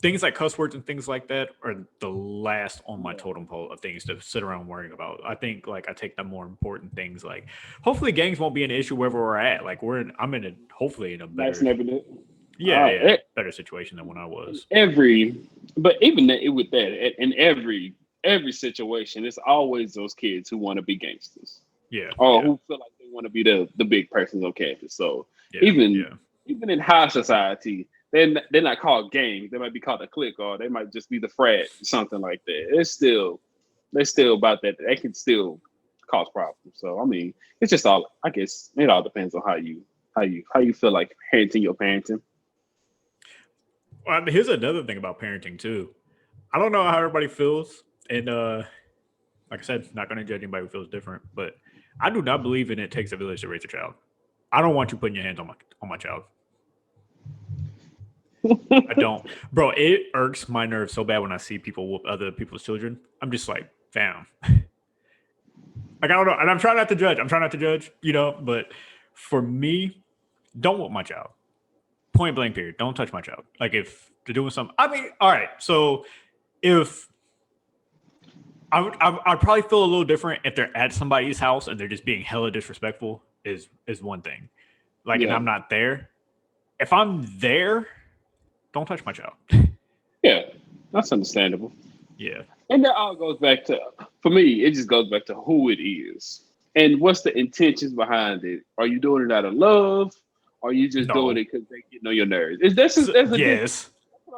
Speaker 1: Things like cuss words and things like that are the last on my totem pole of things to sit around worrying about. I think like I take the more important things. Like hopefully gangs won't be an issue wherever we're at. Like hopefully in a better.
Speaker 2: That's never it.
Speaker 1: Better situation than when I was.
Speaker 2: But even with that, in every situation, it's always those kids who want to be gangsters.
Speaker 1: Yeah.
Speaker 2: Or who feel like they want to be the big persons on campus. So even in high society, they're not called gangs. They might be called a clique, or they might just be the frat, something like that. They're still about that. They can still cause problems. So I mean, it's just all. I guess it all depends on how you feel like parenting your parenting.
Speaker 1: Well, here's another thing about parenting too. I don't know how everybody feels, and like I said, not going to judge anybody who feels different, but I do not believe in it takes a village to raise a child. I don't want you putting your hands on my child. I don't, bro. It irks my nerves so bad when I see people whoop other people's children. I'm just like, fam. Like I don't know, and I'm trying not to judge. You know, but for me, don't whoop my child. Point blank period. Don't touch my child. Like if they're doing something, I mean, all right. So if I'd probably feel a little different if they're at somebody's house and they're just being hella disrespectful is one thing. Like, and I'm not there. If I'm there, don't touch my child.
Speaker 2: Yeah, that's understandable.
Speaker 1: Yeah.
Speaker 2: And that all goes back to, for me, it just goes back to who it is. And what's the intentions behind it? Are you doing it out of love? Or are you just doing it because they get on your nerves?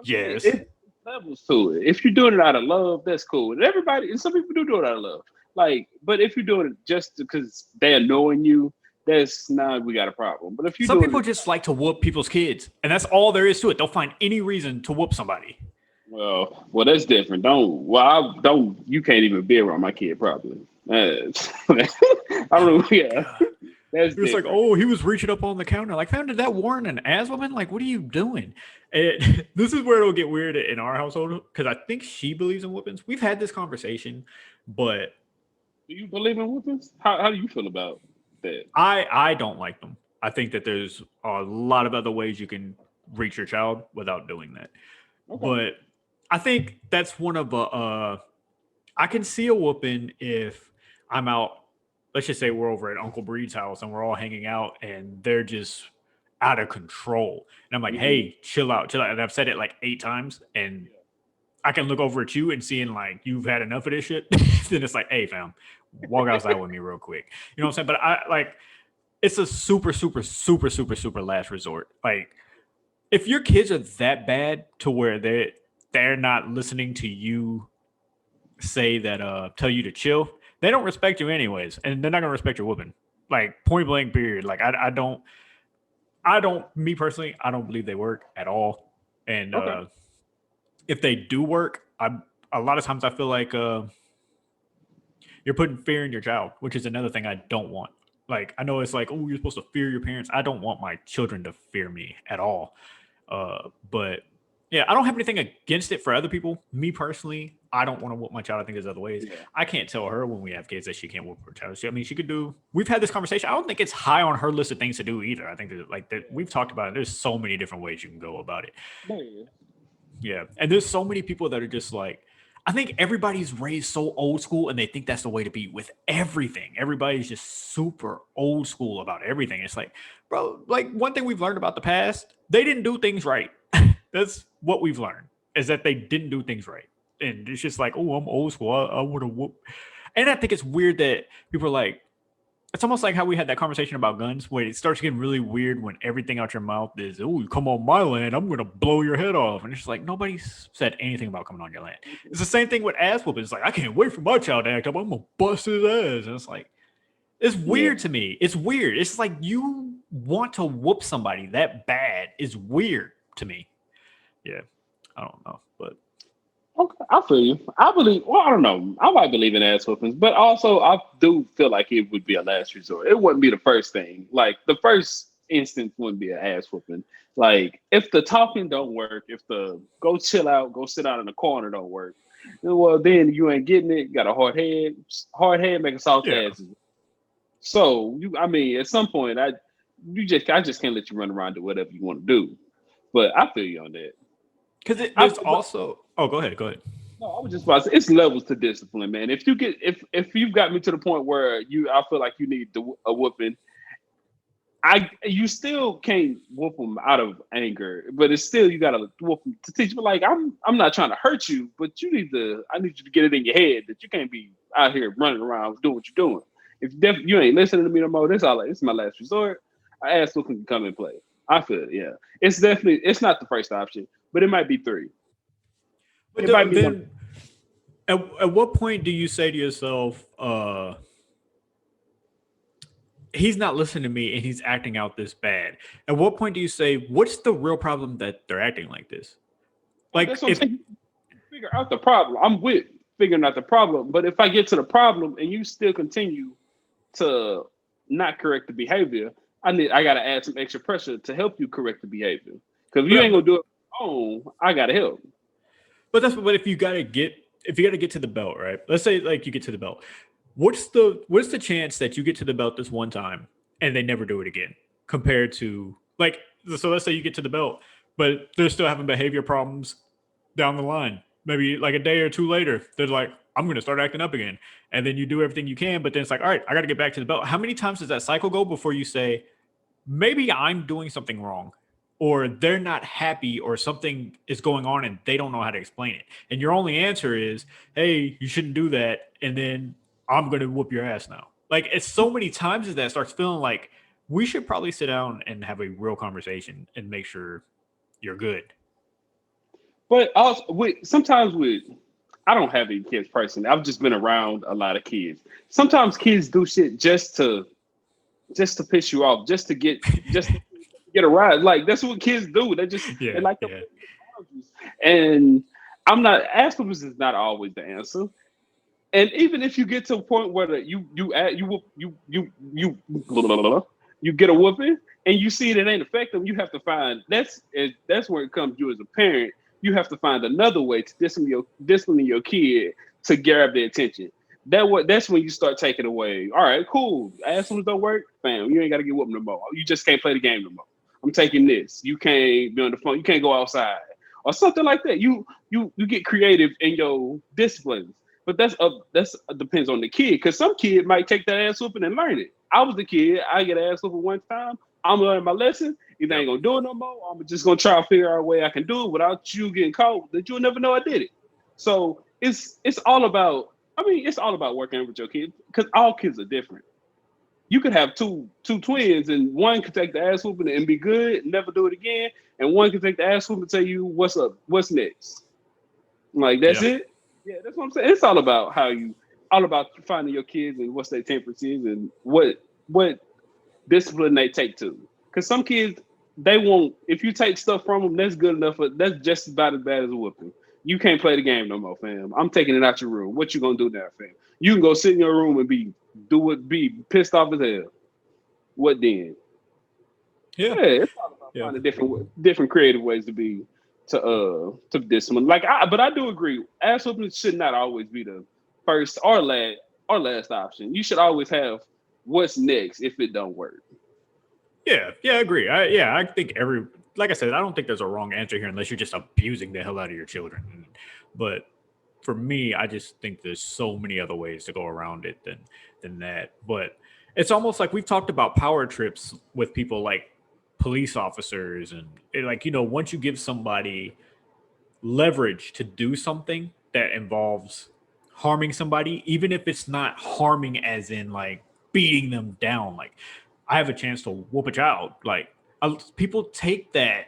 Speaker 2: Yes. It's levels to it. If you're doing it out of love, that's cool. And some people do it out of love. Like, but if you're doing it just because they're annoying you, we got a problem. But if
Speaker 1: some people just like to whoop people's kids, and that's all there is to it. They'll find any reason to whoop somebody.
Speaker 2: Well, that's different. You can't even be around my kid probably. I don't know. Yeah,
Speaker 1: God.
Speaker 2: that's
Speaker 1: It's like,
Speaker 2: different.
Speaker 1: oh, he was reaching up on the counter. Like, fam, did that warrant an ass woman? Like, what are you doing? And this is where it'll get weird in our household because I think she believes in whoopings. We've had this conversation, but
Speaker 2: Do you believe in whoopings? How do you feel about that?
Speaker 1: I don't like them. I think that there's a lot of other ways you can reach your child without doing that.
Speaker 2: Okay.
Speaker 1: But I think that's one of I can see a whooping if I'm out. Let's just say we're over at Uncle Breed's house and we're all hanging out and they're just out of control. And I'm like,
Speaker 2: Hmm.
Speaker 1: hey, chill out, chill out. And I've said it like 8 times. And I can look over at you and seeing like you've had enough of this shit. Then it's like, hey, fam, walk outside with me real quick. You know what I'm saying? But I like it's a super, super, super, super, super last resort. Like if your kids are that bad to where they're not listening to you say that tell you to chill, they don't respect you anyways, and they're not gonna respect your whooping. Like point blank period. Like I don't me personally, I don't believe they work at all. And
Speaker 2: Okay.
Speaker 1: if they do work, I a lot of times I feel like you're putting fear in your child, which is another thing I don't want. Like I know it's like, oh, you're supposed to fear your parents. I don't want my children to fear me at all. But yeah, I don't have anything against it for other people. Me personally, I don't want to whoop my child. I think there's other ways.
Speaker 2: Yeah.
Speaker 1: I can't tell her when we have kids that she can't whoop her child. I mean, she could do. We've had this conversation. I don't think it's high on her list of things to do either. I think that like that we've talked about it. There's so many different ways you can go about it.
Speaker 2: Yeah.
Speaker 1: Yeah, and there's so many people that are just like. I think everybody's raised so old school and they think that's the way to be with everything. Everybody's just super old school about everything. It's like, bro, like one thing we've learned about the past, they didn't do things right. That's what we've learned is that they didn't do things right. And it's just like, oh, I'm old school. I would have whooped. And I think it's weird that people are like, it's almost like how we had that conversation about guns, where it starts getting really weird when everything out your mouth is, "Oh, you come on my land, I'm gonna blow your head off," and it's just like nobody said anything about coming on your land. It's the same thing with ass whooping. It's like I can't wait for my child to act up. I'm gonna bust his ass, and it's like it's
Speaker 2: Yeah.
Speaker 1: weird to me. It's weird. It's like you want to whoop somebody that bad is weird to me. Yeah, I don't know, but
Speaker 2: Okay, I feel you. I believe. Well, I don't know. I might believe in ass whoopings, but also I do feel like it would be a last resort. It wouldn't be the first thing. Like the first instance wouldn't be an ass whooping. Like if the talking don't work, if the go chill out, go sit out in the corner don't work, well then you ain't getting it. Got a hard head. Hard head make a soft
Speaker 1: yeah,
Speaker 2: ass. So I mean, at some point, I just can't let you run around do whatever you want to do. But I feel you on that.
Speaker 1: because
Speaker 2: I,
Speaker 1: there's also. Oh, go ahead. Go ahead.
Speaker 2: No, I was just about to say, it's levels to discipline, man. If you've got me to the point where I feel like you need a whooping, you still can't whoop them out of anger, but it's still you gotta whoop them to teach. But like I'm not trying to hurt you, but I need you to get it in your head that you can't be out here running around doing what you're doing. If you ain't listening to me no more, this is my last resort. I ask who can come and play. I feel it, yeah. It's not the first option, but it might be three.
Speaker 1: But
Speaker 2: It might be number.
Speaker 1: then, at what point do you say to yourself, he's not listening to me and he's acting out this bad? At what point do you say, what's the real problem that they're acting like this? Like,
Speaker 2: That's what I'm
Speaker 1: if,
Speaker 2: saying. Figure out the problem. I'm with figuring out the problem. But if I get to the problem and you still continue to not correct the behavior, I gotta add some extra pressure to help you correct the behavior. Because if you ain't
Speaker 1: but,
Speaker 2: gonna do it on, I gotta help.
Speaker 1: but if you gotta get to the belt, right? Let's say like you get to the belt. What's the chance that you get to the belt this one time and they never do it again? Compared to like, so let's say you get to the belt, but they're still having behavior problems down the line. Maybe like a day or two later, they're like, I'm going to start acting up again. And then you do everything you can, but then it's like, all right, I got to get back to the belt. How many times does that cycle go before you say, maybe I'm doing something wrong, or they're not happy, or something is going on and they don't know how to explain it? And your only answer is, hey, you shouldn't do that. And then I'm going to whoop your ass now. Like it's so many times that starts feeling like we should probably sit down and have a real conversation and make sure you're good.
Speaker 2: But also, sometimes I don't have any kids personally. I've just been around a lot of kids. Sometimes kids do shit just to piss you off, just to get a rise. Like that's what kids do. They
Speaker 1: Yeah,
Speaker 2: like to
Speaker 1: yeah.
Speaker 2: and I'm not. Ass whoopings is not always the answer. And even if you get to a point where you get a whooping and you see it ain't effective, you have to find that's where it comes. You as a parent, you have to find another way to discipline your kid to grab their attention. That's when you start taking away. All right, cool. Assholes don't work, fam. You ain't got to get whooped no more. You just can't play the game no more. I'm taking this. You can't be on the phone. You can't go outside or something like that. You get creative in your disciplines. But that's depends on the kid, because some kid might take that ass whooping and learn it. I was the kid. I get ass whooping one time. I'm learning my lesson. Either I ain't gonna do it no more. Or I'm just gonna try to figure out a way I can do it without you getting caught. That you'll never know I did it. So it's all about. I mean, it's all about working with your kids, because all kids are different. You could have two twins, and one could take the ass whooping and be good, and never do it again, and one could take the ass whooping and tell you what's up, what's next. Like that's it. Yeah, that's what I'm saying. It's all about all about finding your kids and what's their temperance is and what discipline they take to. Because some kids, they won't. If you take stuff from them, that's good enough. That's just about as bad as a whooping. You can't play the game no more, fam. I'm taking it out your room. What you gonna do now, fam? You can go sit in your room and be pissed off as hell. What then?
Speaker 1: Yeah.
Speaker 2: It's all about finding different creative ways to discipline. But I do agree. Ass whooping should not always be the first or last option. You should always have what's next if it don't work.
Speaker 1: Yeah, I agree. I think like I said, I don't think there's a wrong answer here unless you're just abusing the hell out of your children. But for me, I just think there's so many other ways to go around it than that. But it's almost like we've talked about power trips with people like police officers and once you give somebody leverage to do something that involves harming somebody, even if it's not harming as in like beating them down, like I have a chance to whoop a child. Like people take that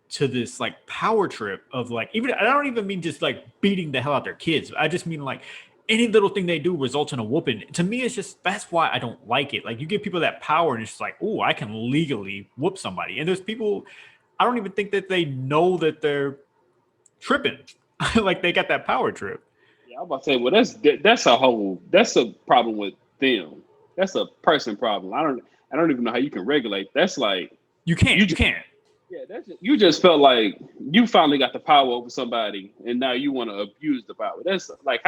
Speaker 1: to this like power trip of like, even I don't even mean just like beating the hell out their kids. I just mean like any little thing they do results in a whooping. To me, it's just that's why I don't like it. Like you give people that power and it's just like, oh, I can legally whoop somebody. And there's people, I don't even think that they know that they're tripping. Like they got that power trip.
Speaker 2: Yeah, I'm about to say, well, that's a problem with them. That's a person problem. I don't even know how you can regulate. That's like
Speaker 1: you can't.
Speaker 2: Yeah, you just felt like you finally got the power over somebody, and now you want to abuse the power. That's like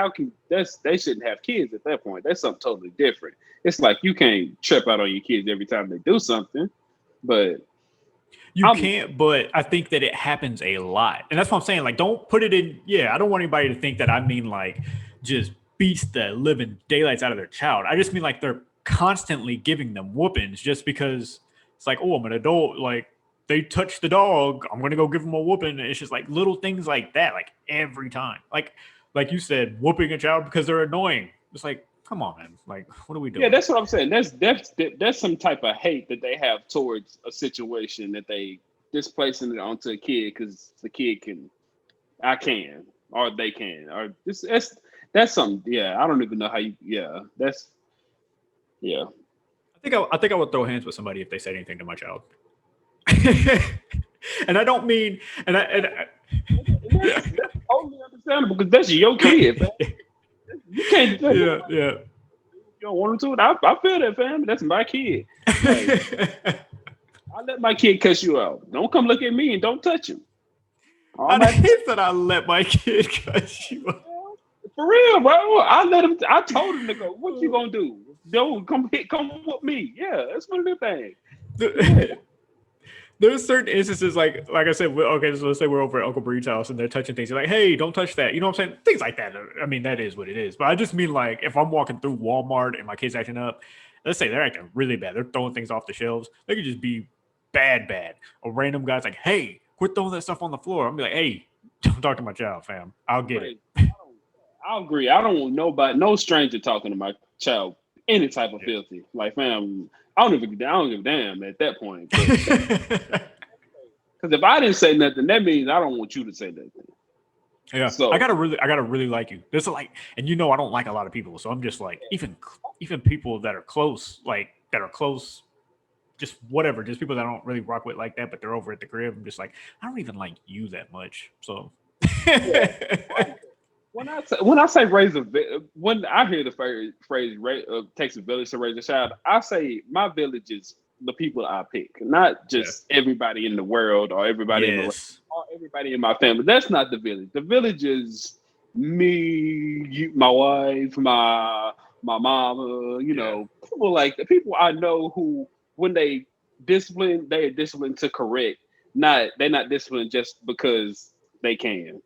Speaker 2: they shouldn't have kids at that point. That's something totally different. It's like you can't trip out on your kids every time they do something, but
Speaker 1: you can't. But I think that it happens a lot, and that's what I'm saying. Like, don't put it in. Yeah, I don't want anybody to think that I mean like just beats the living daylights out of their child. I just mean like they're constantly giving them whoopings just because it's like, oh, I'm an adult, like. They touch the dog, I'm gonna go give them a whooping. It's just like little things like that, like every time. Like you said, whooping a child because they're annoying. It's like, come on, man. Like, what are we doing?
Speaker 2: Yeah, that's what I'm saying. That's some type of hate that they have towards a situation that they displacing it onto a kid because the kid I can, or they can, or that's something. Yeah, I don't even know how you. Yeah, that's yeah.
Speaker 1: I think I would throw hands with somebody if they said anything to my child. And I don't mean,
Speaker 2: that's totally understandable because that's your kid, man. You can't.
Speaker 1: Yeah.
Speaker 2: You don't want them to. I feel that, fam. That's my kid. Like, I let my kid cuss you out. Don't come look at me and don't touch him.
Speaker 1: I hate that I let my kid cuss you out.
Speaker 2: For real, bro. I told him to go. What you gonna do? Don't come with me. Yeah, that's one of the things.
Speaker 1: There's certain instances, like I said, okay, so let's say we're over at Uncle Breed's house and they're touching things. You're like, hey, don't touch that. You know what I'm saying? Things like that. I mean, that is what it is. But I just mean like if I'm walking through Walmart and my kid's acting up, let's say they're acting really bad. They're throwing things off the shelves. They could just be bad. A random guy's like, hey, quit throwing that stuff on the floor. I'm be like, hey, don't talk to my child, fam. I'll get it.
Speaker 2: I agree. I don't want no stranger talking to my child any type of filthy. Like, fam, I don't give a damn at that point. Because if I didn't say nothing, that means I don't want you to say nothing.
Speaker 1: Yeah. So I gotta really like you. There's like, and I don't like a lot of people, so I'm just like, even people that are close, just whatever, just people that I don't really rock with like that, but they're over at the crib. I'm just like, I don't even like you that much. So
Speaker 2: When I say raise a when I hear the phrase takes a village to raise a child, I say my village is the people I pick, not just everybody in the world or everybody in the or everybody in my family. That's not the village. The village is me, you, my wife, my mama. You know, people like the people I know who when they discipline, they are disciplined to correct. They're not disciplined just because they can.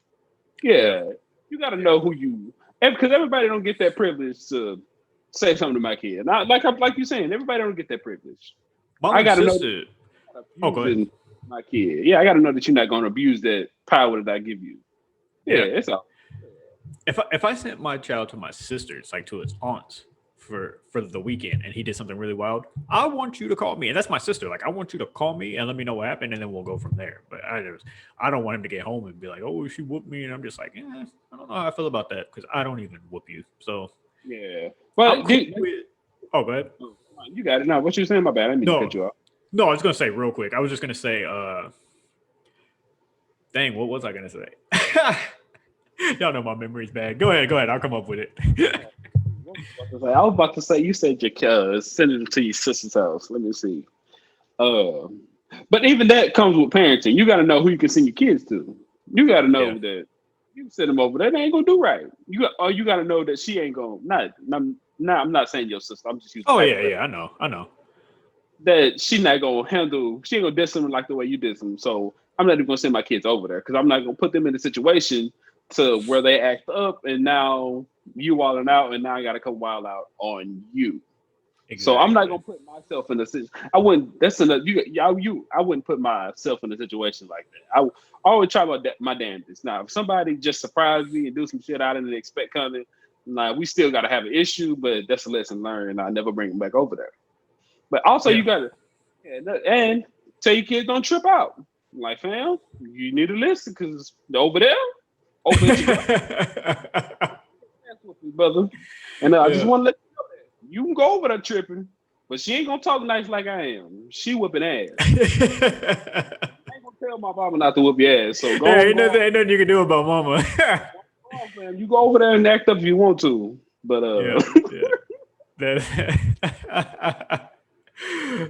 Speaker 2: Yeah. You got to know who you, because everybody don't get that privilege to say something to my kid. Not like you're saying, everybody don't get that privilege. I got to know that
Speaker 1: go ahead.
Speaker 2: My kid. Yeah, I got to know that you're not going to abuse that power that I give you. Yeah, it's all.
Speaker 1: If I sent my child to my sister's, like to his aunt's for the weekend, and he did something really wild, I want you to call me, and that's my sister. Like, I want you to call me and let me know what happened, and then we'll go from there. But I don't want him to get home and be like, oh, she whooped me, and I'm just like, I don't know how I feel about that because I don't even whoop you. So
Speaker 2: yeah, well,
Speaker 1: go ahead.
Speaker 2: You got it. Now, what you saying? My bad. I need to cut you off.
Speaker 1: No, I was gonna say real quick. I was just gonna say, dang, what was I gonna say? Y'all know my memory's bad. Go ahead. I'll come up with it.
Speaker 2: I was about to say, you said your sending them to your sister's house. Let me see. But even that comes with parenting. You got to know who you can send your kids to. You got to know that you can send them over there. They ain't gonna do right. You got to know that she ain't gonna. I'm not saying your sister. I'm just using.
Speaker 1: Oh yeah. I know.
Speaker 2: That she not gonna handle. She ain't gonna discipline like the way you did them. So I'm not even gonna send my kids over there because I'm not gonna put them in a situation to where they act up and now you wilding out and now I gotta come wild out on you. Exactly. So I'm not gonna put myself in a situation. I wouldn't. That's another. I wouldn't put myself in a situation like that. I always try my damnedest. Now, if somebody just surprise me and do some shit I didn't expect coming, like we still gotta have an issue, but that's a lesson learned. And I never bring them back over there. But also, you gotta and tell your kids don't trip out. Like, fam, you need to listen because over there, brother. And I just want to let you know that you can go over there tripping, but she ain't gonna talk nice like I am. She whooping ass. I ain't gonna tell my mama not to whoop your ass. So go.
Speaker 1: Ain't nothing you can do about mama.
Speaker 2: Man, you go over there and act up if you want to, but
Speaker 1: that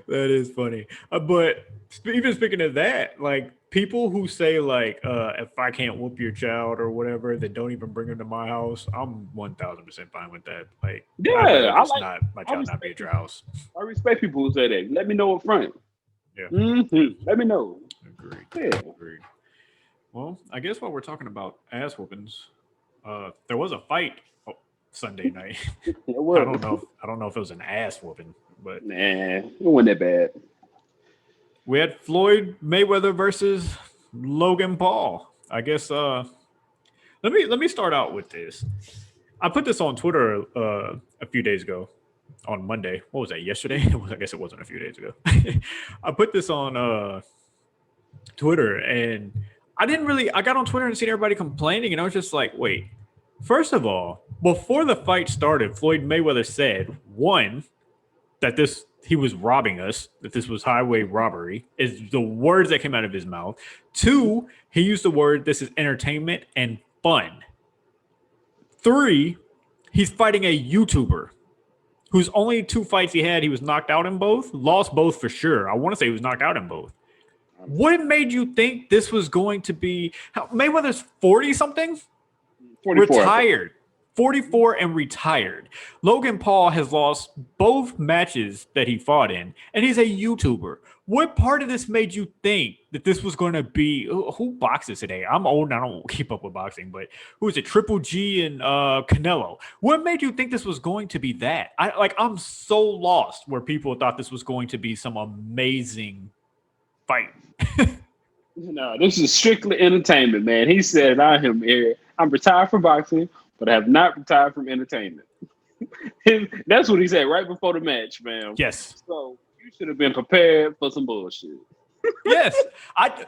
Speaker 1: is funny. But even speaking of that, like people who say like, if I can't whoop your child or whatever, then don't even bring him to my house. I'm 1000% fine with that. Like, my child not be at your house.
Speaker 2: I respect people who say that. Let me know up front.
Speaker 1: Yeah.
Speaker 2: Mm-hmm. Let me know.
Speaker 1: Agreed.
Speaker 2: Yeah.
Speaker 1: Agreed. Well, I guess while we're talking about ass whoopings, there was a fight Sunday night. I don't know if it was an ass whooping, but
Speaker 2: nah, it wasn't that bad.
Speaker 1: We had Floyd Mayweather versus Logan Paul. I guess let me start out with this. I put this on Twitter a few days ago, on Monday. What was that? Yesterday? I guess it wasn't a few days ago. I put this on Twitter, and I got on Twitter and seen everybody complaining, and I was just like, wait. First of all, before the fight started, Floyd Mayweather said, one, that he was robbing us, that this was highway robbery, is the words that came out of his mouth. Two, he used the word, this is entertainment and fun. Three, he's fighting a YouTuber whose only 2 fights he had, he was knocked out in both, lost both for sure. I want to say he was knocked out in both. What made you think this was going to be, Mayweather's 40-something?
Speaker 2: 44.
Speaker 1: Retired. 44 and retired. Logan Paul has lost both matches that he fought in, and he's a YouTuber. What part of this made you think that this was going to be who boxes today? I'm old and I don't keep up with boxing, but who is it? Triple G and Canelo. What made you think this was going to be that? I'm so lost where people thought this was going to be some amazing fight.
Speaker 2: No, this is strictly entertainment, man. He said, I'm retired from boxing, but I have not retired from entertainment. That's what he said right before the match, man.
Speaker 1: Yes.
Speaker 2: So you should have been prepared for some bullshit.
Speaker 1: Yes. I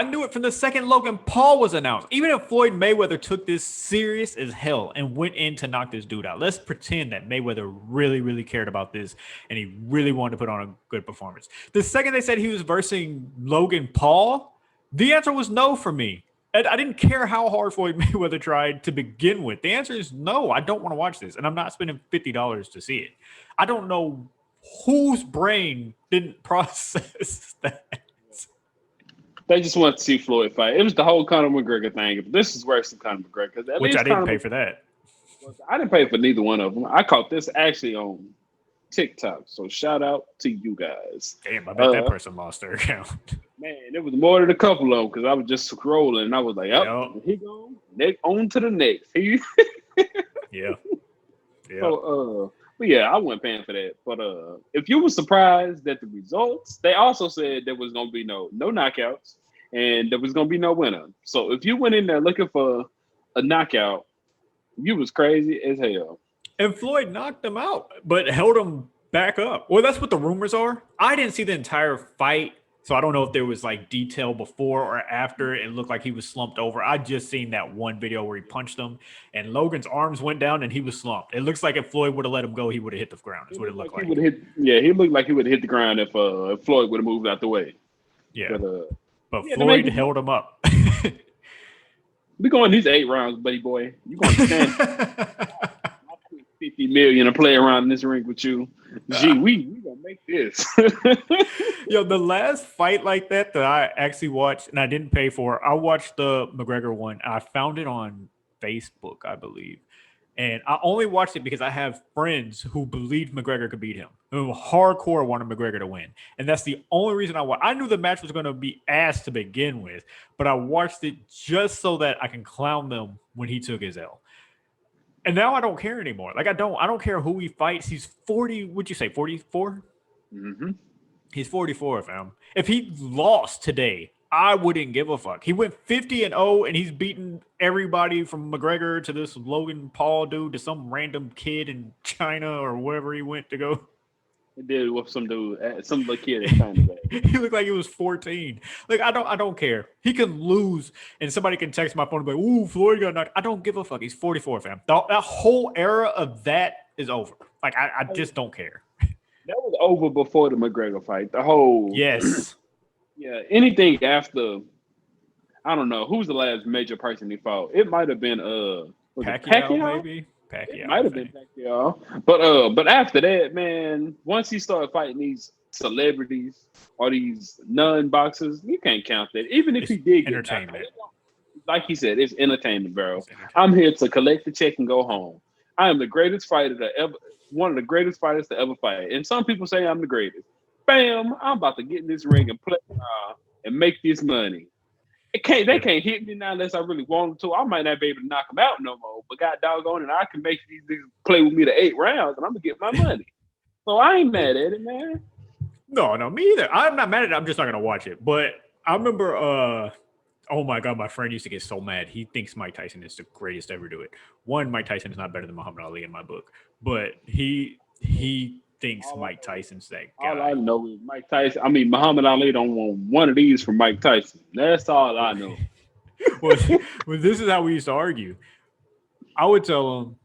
Speaker 1: knew it from the second Logan Paul was announced. Even if Floyd Mayweather took this serious as hell and went in to knock this dude out, let's pretend that Mayweather really, really cared about this and he really wanted to put on a good performance. The second they said he was versing Logan Paul, the answer was no for me. And I didn't care how hard Floyd Mayweather tried to begin with. The answer is no. I don't want to watch this, and I'm not spending $50 to see it. I don't know whose brain didn't process that.
Speaker 2: They just want to see Floyd fight. It was the whole Conor McGregor thing. This is worse than Conor McGregor. At
Speaker 1: Which
Speaker 2: least
Speaker 1: I didn't
Speaker 2: Conor
Speaker 1: pay for that.
Speaker 2: I didn't pay for neither one of them. I caught this actually on TikTok. So shout out to you guys.
Speaker 1: Damn, I bet that person lost their account.
Speaker 2: Man, it was more than a couple of them because I was just scrolling and I was like, oh, he gone. Next, on to the next.
Speaker 1: Yeah.
Speaker 2: So, but yeah, I wasn't paying for that. But if you were surprised at the results, they also said there was gonna be no knockouts and there was gonna be no winner. So if you went in there looking for a knockout, you was crazy as hell.
Speaker 1: And Floyd knocked him out, but held him back up. Well, that's what the rumors are. I didn't see the entire fight, so I don't know if there was like detail before or after. It looked like he was slumped over. I just seen that one video where he punched him, and Logan's arms went down, and he was slumped. It looks like if Floyd would have let him go, he would have hit the ground. Is what it looked like.
Speaker 2: He looked like he would have hit the ground if Floyd would have moved out the way.
Speaker 1: Yeah, but Floyd held him up.
Speaker 2: We going these 8 rounds, buddy boy. You going to stand? $50 million to play around in this ring with you. Gee, we gonna make this.
Speaker 1: Yo, the last fight like that I actually watched and I didn't pay for, I watched the McGregor one. I found it on Facebook, I believe. And I only watched it because I have friends who believed McGregor could beat him, who hardcore wanted McGregor to win. And that's the only reason I watched. I knew the match was going to be ass to begin with, but I watched it just so that I can clown them when he took his L. And now I don't care anymore. Like I don't care who he fights. He's 40, would you say 44?
Speaker 2: Mm-hmm.
Speaker 1: He's 44, fam. If he lost today, I wouldn't give a fuck. He went 50-0 and he's beaten everybody from McGregor to this Logan Paul dude to some random kid in China or wherever he went to go.
Speaker 2: He did with some dude, some little kid in China.
Speaker 1: He looked like he was 14. Like I don't care. He can lose and somebody can text my phone and be like, "Ooh, Floyd got knocked." I don't give a fuck. He's 44, fam. That whole era of that is over. Like I just don't care.
Speaker 2: That was over before the McGregor fight. The whole Yeah, anything after, I don't know, who's the last major person he fought? It might have been
Speaker 1: Pacquiao, maybe. Pacquiao.
Speaker 2: It might have been Pacquiao. But after that, man, once he started fighting these celebrities or these non-boxers, you can't count that. Even if he did get
Speaker 1: entertainment.
Speaker 2: Like he said, it's entertainment, bro. I'm here to collect the check and go home. I am the greatest fighter one of the greatest fighters to ever fight. And some people say I'm the greatest. Bam! I'm about to get in this ring and play and make this money. They can't hit me now unless I really want to. I might not be able to knock them out no more. But God doggone it, I can make these niggas play with me to 8 rounds and I'm gonna get my money. So I ain't mad at it, man.
Speaker 1: No, me either. I'm not mad at it. I'm just not gonna watch it. But I remember oh my god, my friend used to get so mad. He thinks Mike Tyson is the greatest to ever do it. One, Mike Tyson is not better than Muhammad Ali in my book, but he thinks Mike Tyson's that guy.
Speaker 2: All I know is Mike Tyson. I mean, Muhammad Ali don't want one of these from Mike Tyson. That's all I know.
Speaker 1: well, this is how we used to argue. I would tell him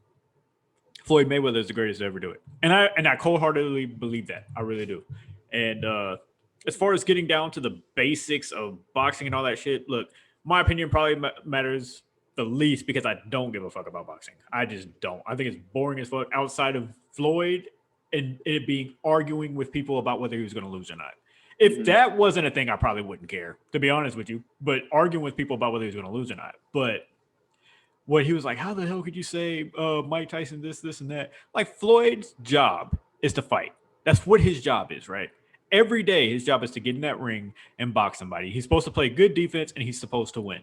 Speaker 1: Floyd Mayweather is the greatest to ever do it, and I cold-heartedly believe that. I really do. And as far as getting down to the basics of boxing and all that shit, look, my opinion probably matters the least because I don't give a fuck about boxing. I just don't. I think it's boring as fuck outside of Floyd and it being arguing with people about whether he was going to lose or not. If that wasn't a thing, I probably wouldn't care, to be honest with you. But arguing with people about whether he was going to lose or not. But what he was like, how the hell could you say Mike Tyson this, and that? Like Floyd's job is to fight. That's what his job is, right? Every day, his job is to get in that ring and box somebody. He's supposed to play good defense, and he's supposed to win.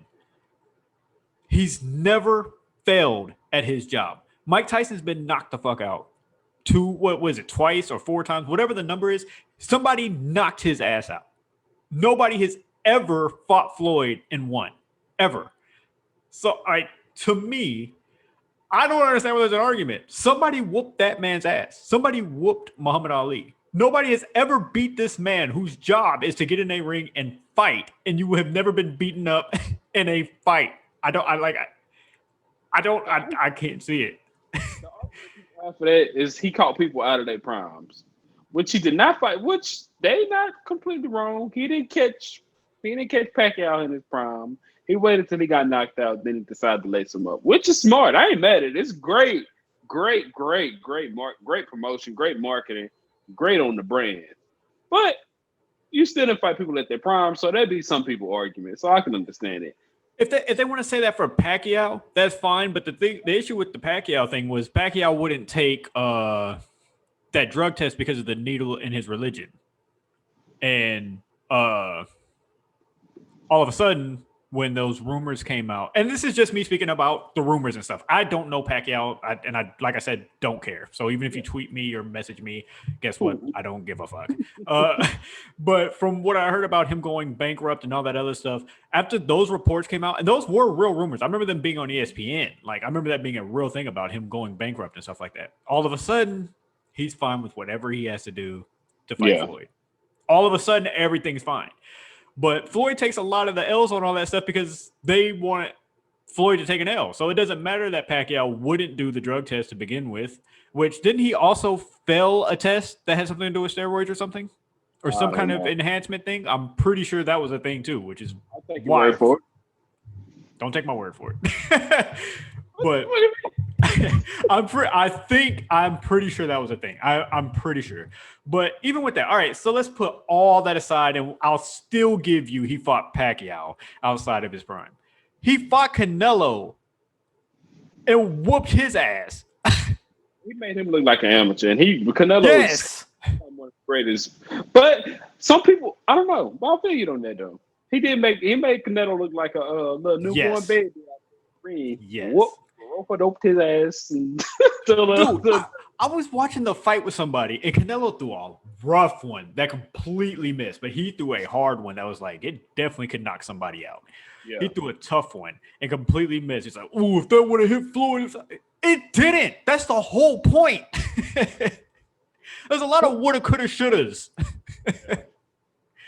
Speaker 1: He's never failed at his job. Mike Tyson's been knocked the fuck out. Twice or 4 times, whatever the number is, somebody knocked his ass out. Nobody has ever fought Floyd and won. Ever. So, to me, I don't understand why there's an argument. Somebody whooped that man's ass. Somebody whooped Muhammad Ali. Nobody has ever beat this man whose job is to get in a ring and fight, and you have never been beaten up in a fight. I can't see it.
Speaker 2: For that is he caught people out of their primes, which he did not fight. Which they not completely wrong. He didn't catch Pacquiao in his prime. He waited till he got knocked out, then he decided to lace him up, which is smart. I ain't mad at it. It's great, great promotion, great marketing, great on the brand. But you still didn't fight people at their prime, so there'd be some people argument. So I can understand it.
Speaker 1: If they want to say that for Pacquiao, that's fine. But the issue with the Pacquiao thing was Pacquiao wouldn't take that drug test because of the needle in his religion, and all of a sudden, when those rumors came out, and this is just me speaking about the rumors and stuff. I don't know Pacquiao, and I like I said, don't care. So even if you tweet me or message me, guess what? I don't give a fuck. But from what I heard about him going bankrupt and all that other stuff, after those reports came out, and those were real rumors. I remember them being on ESPN. Like I remember that being a real thing about him going bankrupt and stuff like that. All of a sudden, he's fine with whatever he has to do to fight Floyd. All of a sudden, everything's fine. But Floyd takes a lot of the L's on all that stuff because they want Floyd to take an L. So it doesn't matter that Pacquiao wouldn't do the drug test to begin with, which didn't he also fail a test that had something to do with steroids or something? Or some kind of enhancement thing? I'm pretty sure that was a thing too, which is
Speaker 2: why.
Speaker 1: Don't take my word for it. But I'm pretty sure that was a thing. I'm pretty sure. But even with that, all right, so let's put all that aside, and I'll still give you he fought Pacquiao outside of his prime. He fought Canelo and whooped his ass.
Speaker 2: He made him look like an amateur, and Canelo is one of the greatest. But some people, I don't know. I'll feel you on that though. He made Canelo look like a little newborn baby.
Speaker 1: Yes.
Speaker 2: Doped his ass. And
Speaker 1: Dude, I was watching the fight with somebody, and Canelo threw a rough one that completely missed, but he threw a hard one that was like, it definitely could knock somebody out. Yeah. He threw a tough one and completely missed. He's like, ooh, if that would have hit Floyd, it didn't. That's the whole point. There's a lot of woulda, coulda, shouldas.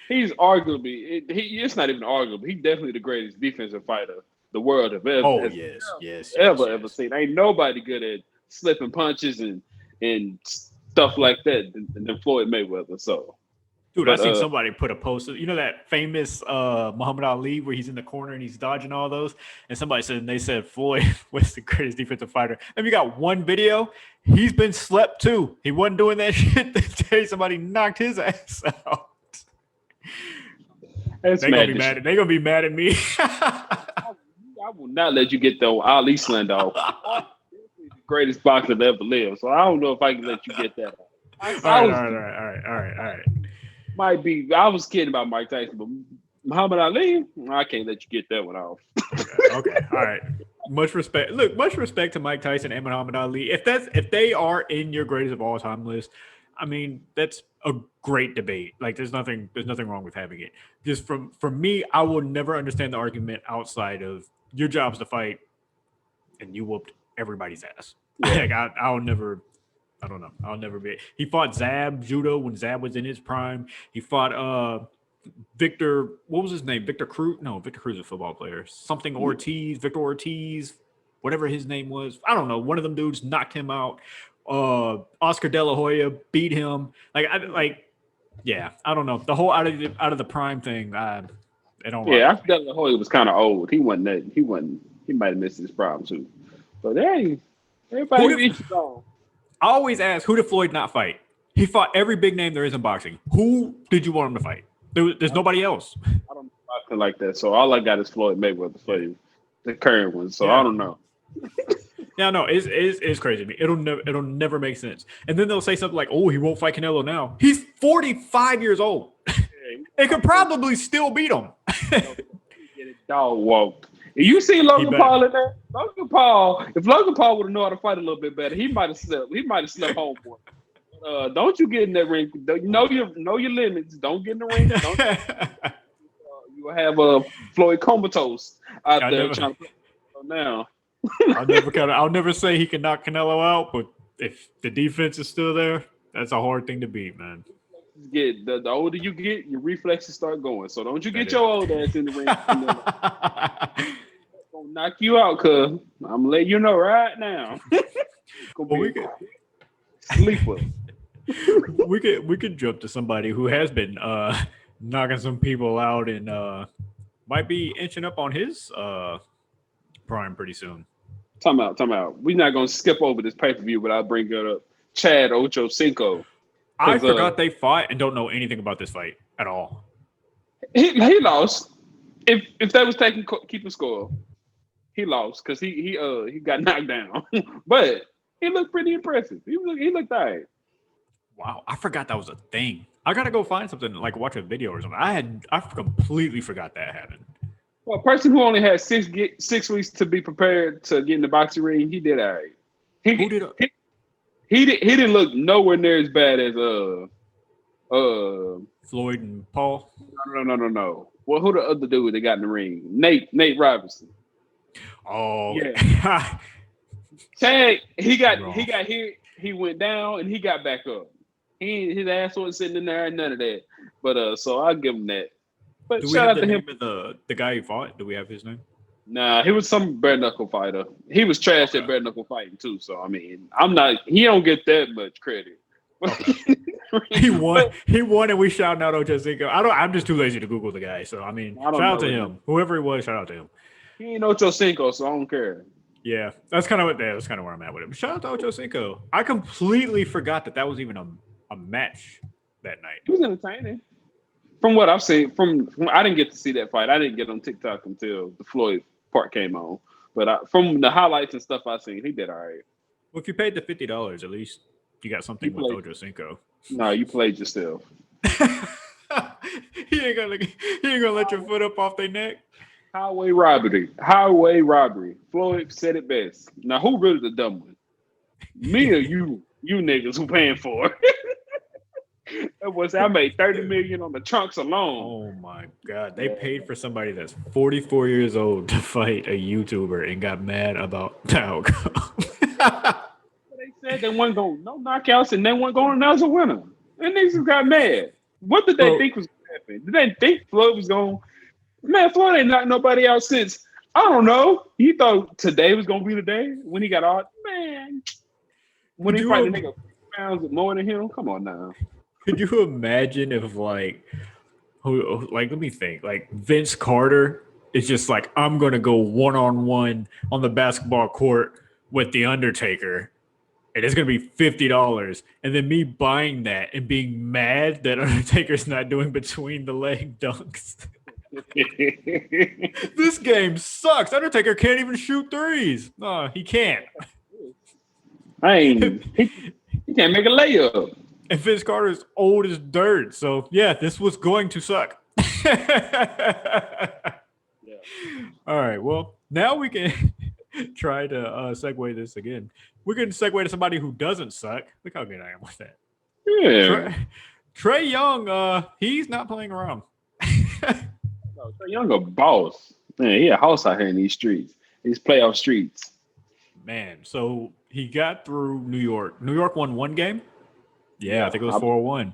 Speaker 2: He's arguably, it's not even arguable. He's definitely the greatest defensive fighter the world have ever, ever seen. Ain't nobody good at slipping punches and stuff like that than Floyd Mayweather. So,
Speaker 1: dude, I seen somebody put a poster. You know that famous Muhammad Ali where he's in the corner and he's dodging all those, and somebody said, and they said Floyd was the greatest defensive fighter. And you got one video. He's been slept too. He wasn't doing that shit the day somebody knocked his ass out. They're gonna be mad at me.
Speaker 2: I will not let you get the Ali slander off. He's the greatest boxer that ever lived. So I don't know if I can let you get that off. All right. Might be. I was kidding about Mike Tyson, but Muhammad Ali, I can't let you get that one off.
Speaker 1: Okay. All right. Much respect. Look, much respect to Mike Tyson and Muhammad Ali. If they are in your greatest of all time list, I mean, that's a great debate. Like, there's nothing wrong with having it. Just for me, I will never understand the argument outside of your job's to fight, and you whooped everybody's ass. Yeah. Like, I'll never be. He fought Zab Judo when Zab was in his prime. He fought Victor. What was his name? Victor Cruz? No, Victor Cruz is a football player. Something Ortiz. Victor Ortiz. Whatever his name was. I don't know. One of them dudes knocked him out. Oscar De La Hoya beat him. Yeah, I don't know. The whole out of the prime thing, I don't.
Speaker 2: Yeah, Oscar De La Hoya was kind of old. He wasn't that. He might have missed his prime too. But hey, everybody beats you on.
Speaker 1: I always ask, who did Floyd not fight? He fought every big name there is in boxing. Who did you want him to fight? There's nobody else.
Speaker 2: I don't know boxing like that. So all I got is Floyd Mayweather for you, the current one. So I don't know.
Speaker 1: Yeah, no, it's crazy to me. It'll never make sense. And then they'll say something like, "Oh, he won't fight Canelo now. He's 45 years old. It could probably still beat him."
Speaker 2: Get it dog walked. You see Logan Paul in there? Logan Paul. If Logan Paul would have known how to fight a little bit better, he might have slept. He might have slept home for it. Don't you get in that ring? Know your limits. Don't get in the ring. You will have Floyd comatose out there trying to play now.
Speaker 1: I'll never say he can knock Canelo out, but if the defense is still there, that's a hard thing to beat, man.
Speaker 2: The older you get, your reflexes start going. So don't you get your old ass in the ring. Gonna knock you out, cuz I'm gonna let you know right now. We could jump to somebody who has been knocking some people out in
Speaker 1: might be inching up on his prime pretty soon.
Speaker 2: Time out. We're not gonna skip over this pay-per-view without bringing up Chad Ochocinco.
Speaker 1: I forgot they fought and don't know anything about this fight at all.
Speaker 2: He lost. If they was keeping score, he lost because he got knocked down. But he looked pretty impressive. He looked all right.
Speaker 1: Wow, I forgot that was a thing. I gotta go find something like watch a video or something. I completely forgot that happened.
Speaker 2: Well, a person who only had 6 weeks to be prepared to get in the boxing ring, he did all right. He didn't look nowhere near as bad as
Speaker 1: Floyd and Paul.
Speaker 2: No. Well, who the other dude that got in the ring? Nate Robinson.
Speaker 1: Oh
Speaker 2: yeah. Chad, he got hit. He went down and he got back up. His ass wasn't sitting in there and none of that. But so I'll give him that. But
Speaker 1: do we
Speaker 2: shout
Speaker 1: have
Speaker 2: out
Speaker 1: the
Speaker 2: to
Speaker 1: name
Speaker 2: him.
Speaker 1: of the guy who fought? Do we have his name?
Speaker 2: Nah, he was some bare knuckle fighter. He was trash at bare knuckle fighting too. So I mean, he don't get that much credit.
Speaker 1: Okay. He won, and we shouting out Ochocinco. I'm just too lazy to Google the guy. So I mean, shout out to him. Whoever he was, shout out to him.
Speaker 2: He ain't Ochocinco, so I don't care.
Speaker 1: Yeah, that's kind of where I'm at with him. Shout out to Ochocinco. I completely forgot that was even a match that night.
Speaker 2: It was entertaining. From what I've seen, from I didn't get to see that fight. I didn't get on TikTok until the Floyd part came on. But from the highlights and stuff I've seen, he did all right.
Speaker 1: Well, if you paid the $50, at least you got something with Ochocinco.
Speaker 2: No, you played yourself.
Speaker 1: He ain't gonna let your foot up off their neck.
Speaker 2: Highway robbery. Floyd said it best. Now, who really the dumb one? Me or you niggas who paying for it? I made $30 million on the trunks alone.
Speaker 1: Oh my God. They paid for somebody that's 44 years old to fight a YouTuber and got mad about the outcome.
Speaker 2: They said they weren't going no knockouts and they weren't going to announce a winner. And niggas got mad. What did they think was going to happen? Did they think Floyd was going? Man, Floyd ain't knocked nobody out since, I don't know. He thought today was going to be the day when he got out. Man, when he fight the nigga 3 pounds more than him, come on now.
Speaker 1: Could you imagine if let me think, like Vince Carter is just like, I'm going to go one-on-one on the basketball court with The Undertaker, and it's going to be $50, and then me buying that and being mad that Undertaker's not doing between the leg dunks. This game sucks. Undertaker can't even shoot threes. No, he can't.
Speaker 2: He can't make a layup.
Speaker 1: And Vince Carter's old as dirt. So, yeah, this was going to suck. Yeah. All right. Well, now we can try to segue this again. We're going to segue to somebody who doesn't suck. Look how good I am with that.
Speaker 2: Yeah.
Speaker 1: Trae Young, he's not playing around.
Speaker 2: Trae Young a boss. Man, he a house out here in these streets. These playoff streets.
Speaker 1: Man, so he got through New York. New York won one game. Yeah, I think it was 4-1.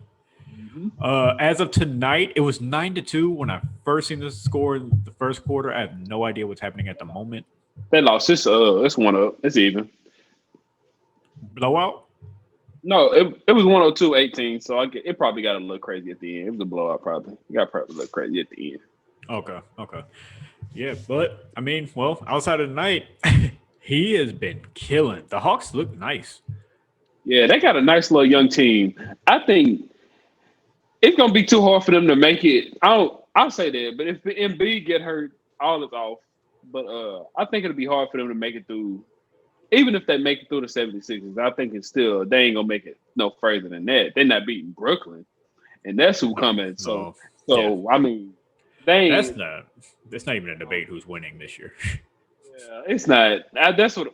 Speaker 1: Mm-hmm. As of tonight, it was 9-2. When I first seen this score in the first quarter, I have no idea what's happening at the moment.
Speaker 2: They lost. It's 1-up. It's even.
Speaker 1: Blowout?
Speaker 2: No, it was 102-18. So it probably got a little crazy at the end. It was a blowout, probably. It got probably a little crazy at the end.
Speaker 1: Okay. Yeah, but I mean, well, outside of the night, he has been killing. The Hawks look nice.
Speaker 2: Yeah, they got a nice little young team. I think it's gonna be too hard for them to make it. I'll say that, but if the Embiid get hurt, all is off. But I think it'll be hard for them to make it through. Even if they make it through the 76ers, I think it's still they ain't gonna make it no further than that. They're not beating Brooklyn, and that's who coming. So yeah. I mean, they ain't.
Speaker 1: That's not even a debate who's winning this year.
Speaker 2: Yeah, it's not. That's what.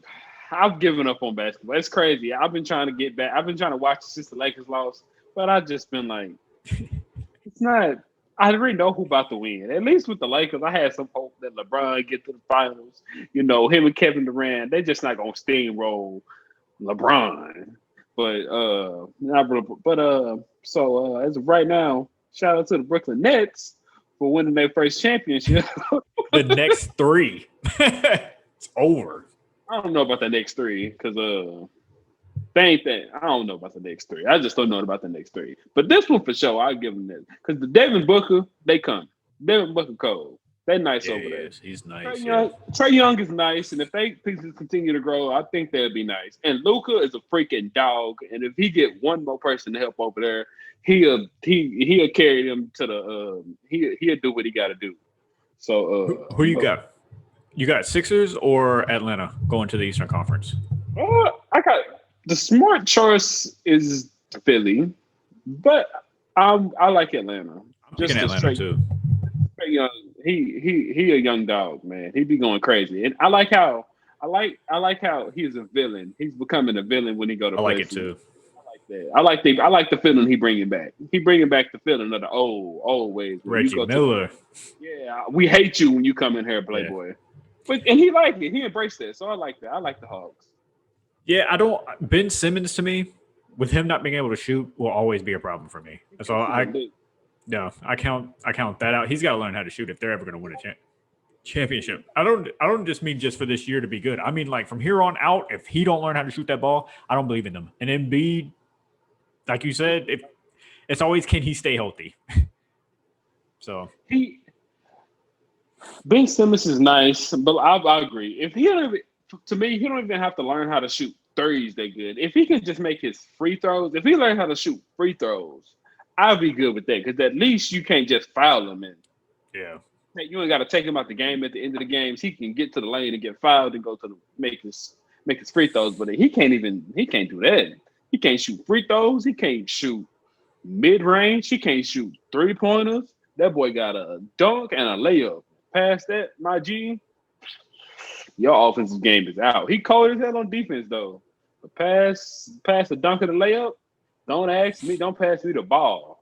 Speaker 2: I've given up on basketball. It's crazy. I've been trying to get back. I've been trying to watch it since the Lakers lost, but I've just been like, it's not. I really know who about to win. At least with the Lakers, I had some hope that LeBron get to the finals. You know, him and Kevin Durant, they're just not gonna steamroll LeBron. So as of right now, shout out to the Brooklyn Nets for winning their first championship.
Speaker 1: The next 3, it's over.
Speaker 2: I don't know about the next 3 because they ain't that. I don't know about the next 3. I just don't know about the next 3. But this one for sure, I'll give them that because the Devin Booker, they come. Devin Booker cold. They're nice
Speaker 1: Yeah,
Speaker 2: over
Speaker 1: he
Speaker 2: there.
Speaker 1: is. He's nice. Yeah.
Speaker 2: Trey Young is nice, and if they continue to grow, I think they'll be nice. And Luka is a freaking dog, and if he get one more person to help over there, he'll carry them to the he'll do what he got to do. So
Speaker 1: Who you got? You got Sixers or Atlanta going to the Eastern Conference?
Speaker 2: I got the smart choice is Philly, but I like Atlanta.
Speaker 1: I'm picking Atlanta too.
Speaker 2: Trey Young, he a young dog, man. He be going crazy, and I like how he's a villain. He's becoming a villain when he go to.
Speaker 1: I like it too.
Speaker 2: I like the feeling he bringing back. He bringing back the feeling of the old ways.
Speaker 1: Reggie Miller.
Speaker 2: Yeah, we hate you when you come in here, Playboy. Yeah. But and he liked it. He embraced it. So I like that. I like the Hawks.
Speaker 1: Yeah, I don't. Ben Simmons to me, with him not being able to shoot, will always be a problem for me. So I count that out. He's got to learn how to shoot if they're ever going to win a championship. I don't just mean just for this year to be good. I mean like from here on out, if he don't learn how to shoot that ball, I don't believe in them. And Embiid, like you said, it's always can he stay healthy. So
Speaker 2: Ben Simmons is nice, but I agree. If he don't even have to learn how to shoot threes that good. If he can just make his free throws, if he learns how to shoot free throws, I'll be good with that because at least you can't just foul him in.
Speaker 1: Yeah.
Speaker 2: You ain't got to take him out the game at the end of the games. He can get to the lane and get fouled and go to make his free throws, but he can't do that. He can't shoot free throws. He can't shoot mid range. He can't shoot 3-pointers. That boy got a dunk and a layup. Past that, my G, your offensive game is out. He cold as hell on defense though. But pass the dunk and the layup. Don't pass me the ball.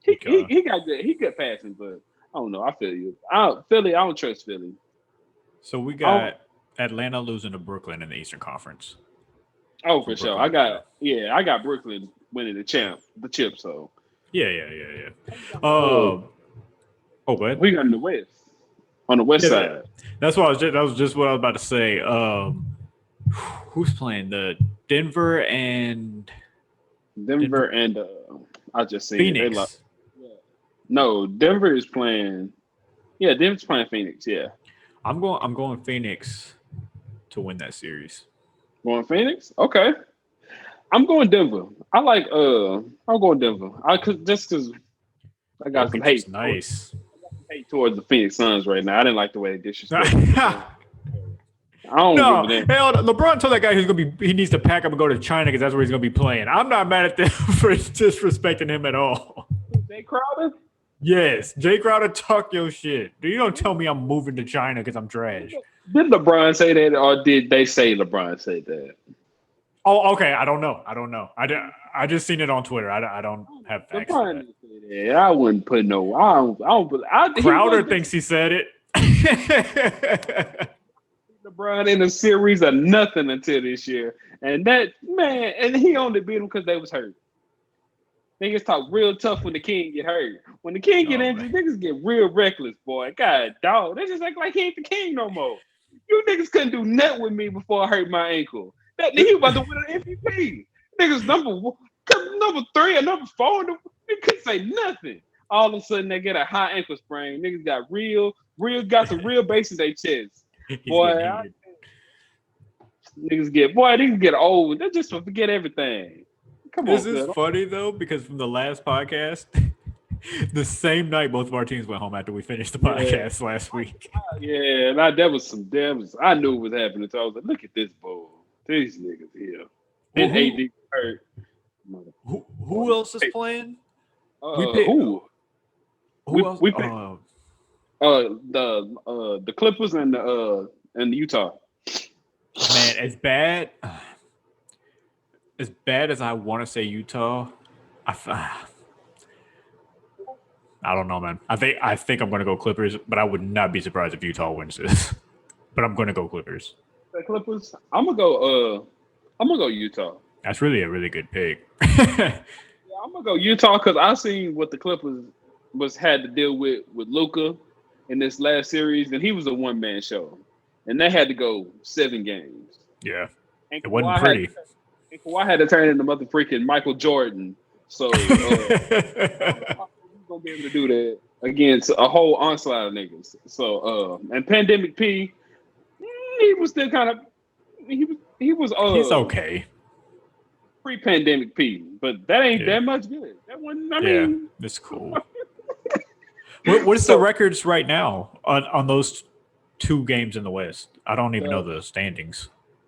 Speaker 2: He got good. He good passing, but I don't know. I feel you. Philly, I don't trust Philly.
Speaker 1: So we got Atlanta losing to Brooklyn in the Eastern Conference.
Speaker 2: Oh, for sure. I got Brooklyn winning the chip. So
Speaker 1: yeah. Go ahead.
Speaker 2: We got in the West. On the West side.
Speaker 1: That was just what I was about to say. Who's playing the Denver and
Speaker 2: I just seen
Speaker 1: Phoenix.
Speaker 2: No, Denver is playing. Yeah, Denver's playing Phoenix. Yeah,
Speaker 1: I'm going Phoenix to win that series.
Speaker 2: Going Phoenix? Okay. I'm going Denver. I'm going Denver. Because I got some hate.
Speaker 1: Nice.
Speaker 2: Hate towards the Phoenix Suns right now. I didn't like the way they disrespect. I don't give a damn.
Speaker 1: Hell, LeBron told that guy he needs to pack up and go to China because that's where he's going to be playing. I'm not mad at them for disrespecting him at all.
Speaker 2: Jay Crowder?
Speaker 1: Yes, Jay Crowder, talk your shit. You don't tell me I'm moving to China because I'm trash.
Speaker 2: Did LeBron say that, or did they say LeBron said that?
Speaker 1: Oh, okay. I don't know. I just seen it on Twitter. I don't have facts. LeBron
Speaker 2: didn't say that. I wouldn't put no.
Speaker 1: Crowder thinks he said it.
Speaker 2: LeBron in a series of nothing until this year, and that man, and he only beat him because they was hurt. Niggas talk real tough when the king get hurt. When the king get injured, niggas get real reckless, boy. God, dog. They just act like he ain't the king no more. You niggas couldn't do nothing with me before I hurt my ankle. That nigga about to win an MVP. Niggas number 3 or number 4. They couldn't say nothing. All of a sudden they get a high ankle sprain. Niggas got some real bass in their chest. Boy, niggas get old. They just forget everything. Come on,
Speaker 1: this is funny though because from the last podcast, the same night both of our teams went home after we finished the podcast last week.
Speaker 2: Yeah, and I knew it was happening. So I was like, look at this bull. These niggas here. And AD hurt.
Speaker 1: Who else is playing?
Speaker 2: Who else? We picked the Clippers and the Utah.
Speaker 1: Man, as bad as I want to say Utah, I don't know, man. I think I'm going to go Clippers, but I would not be surprised if Utah wins this. But I'm going to go Clippers.
Speaker 2: The Clippers. I'm gonna go Utah.
Speaker 1: That's really a really good pick.
Speaker 2: Yeah, I'm gonna go Utah because I seen what the Clippers had to deal with Luka in this last series, and he was a one-man show, and they had to go 7 games.
Speaker 1: Yeah, it wasn't pretty.
Speaker 2: Kawhi had to turn into mother freaking Michael Jordan, so he's gonna be able to do that. against a whole onslaught of niggas. So and Pandemic P, he was still kind of he was
Speaker 1: He's okay.
Speaker 2: pre-pandemic P, but that ain't that much good. That one, I mean,
Speaker 1: it's cool. What is the records right now on those two games in the West? I don't even know the standings.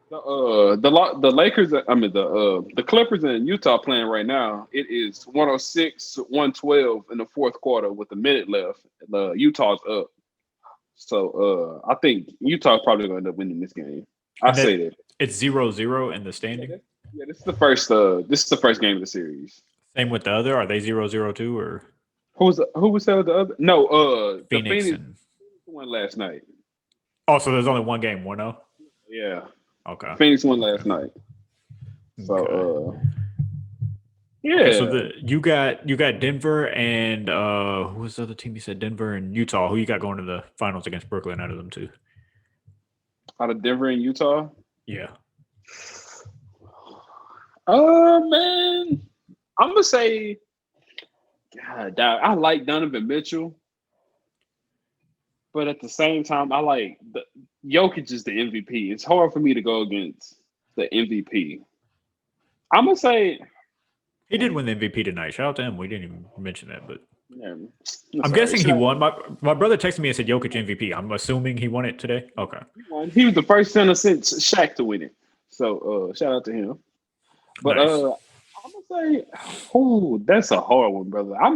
Speaker 2: The Lakers, the Clippers in Utah playing right now. It is 106-112 in the fourth quarter with a minute left. Utah's up. So I think Utah's probably going to end up winning this game. I say that.
Speaker 1: It's 0-0 in the standing.
Speaker 2: Yeah, this is the first game of the series.
Speaker 1: Same with the other. Are they 0-0 too, or
Speaker 2: who was the other? No,
Speaker 1: Phoenix
Speaker 2: won last night.
Speaker 1: Oh, so there's only one game, 1-0?
Speaker 2: Yeah.
Speaker 1: Okay.
Speaker 2: Phoenix won last night. So yeah.
Speaker 1: Okay, so you got Denver and who was the other team you said? Denver and Utah. Who you got going to the finals against Brooklyn out of them two?
Speaker 2: Out of Denver and Utah?
Speaker 1: Yeah.
Speaker 2: Man. I'm gonna say God, I like Donovan Mitchell. But at the same time, I like Jokic is the MVP. It's hard for me to go against the MVP. I'm gonna say
Speaker 1: he did win the MVP tonight. Shout out to him. We didn't even mention that, but
Speaker 2: yeah,
Speaker 1: I'm guessing he won. My brother texted me and said Jokic MVP. I'm assuming he won it today. Okay.
Speaker 2: He was the first center since Shaq to win it. So shout out to him. But
Speaker 1: nice.
Speaker 2: I'm gonna say, that's a hard one, brother. I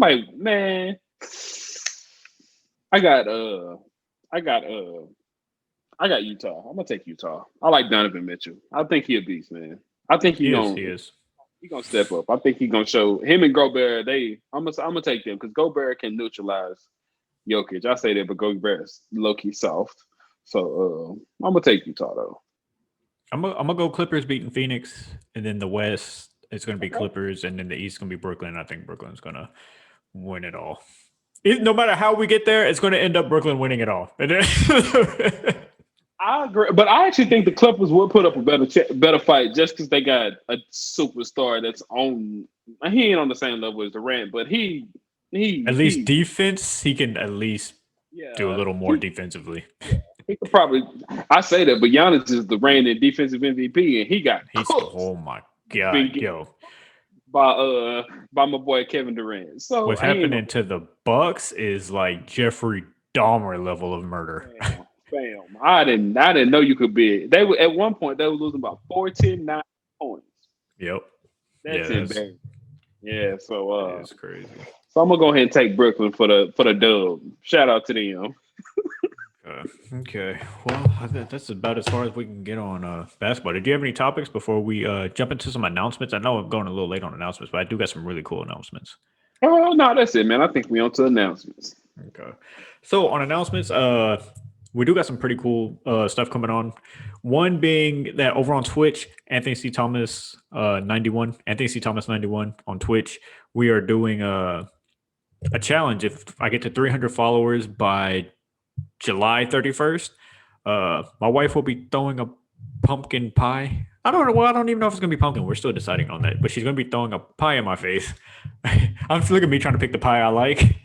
Speaker 2: got Utah. I'm gonna take Utah. I like Donovan Mitchell. I think he a beast, man. I think he is. He gonna step up. I think he gonna show him and Gobert. I'm gonna take them because Gobert can neutralize Jokic. I say that, but Gobert's low key soft. So I'm gonna take Utah though.
Speaker 1: I'm gonna go Clippers beating Phoenix, and then the West it's gonna be Clippers, and then the East gonna be Brooklyn. I think Brooklyn's gonna win it all. No matter how we get there, it's going to end up Brooklyn winning it all.
Speaker 2: I agree, but I actually think the Clippers will put up a better fight just because they got a superstar that's on. He ain't on the same level as Durant, but he
Speaker 1: at least defense. He can at least do a little more defensively.
Speaker 2: He could probably. I say that, but Giannis is the reigning defensive MVP, and he's
Speaker 1: oh my god, yo.
Speaker 2: By my boy Kevin Durant. So
Speaker 1: what's happening to the Bucks is like Jeffrey Dahmer level of murder.
Speaker 2: Bam. I didn't know you could be. They were at one point they were losing about 14-9 points.
Speaker 1: Yep.
Speaker 2: That's embarrassing. Yeah, so
Speaker 1: that's crazy.
Speaker 2: So I'm gonna go ahead and take Brooklyn for the dub. Shout out to them.
Speaker 1: Okay. Well, that's about as far as we can get on basketball. Did you have any topics before we jump into some announcements? I know I'm going a little late on announcements, but I do got some really cool announcements.
Speaker 2: Oh, no, that's it, man. I think we're on to announcements.
Speaker 1: Okay. So on announcements, we do got some pretty cool stuff coming on. One being that over on Twitch, Anthony C. Thomas 91 on Twitch, we are doing a challenge. If I get to 300 followers by July 31st, my wife will be throwing a pumpkin pie. I don't know. Well, I don't even know if it's going to be pumpkin. We're still deciding on that. But she's going to be throwing a pie in my face. I'm just looking at me trying to pick the pie I like.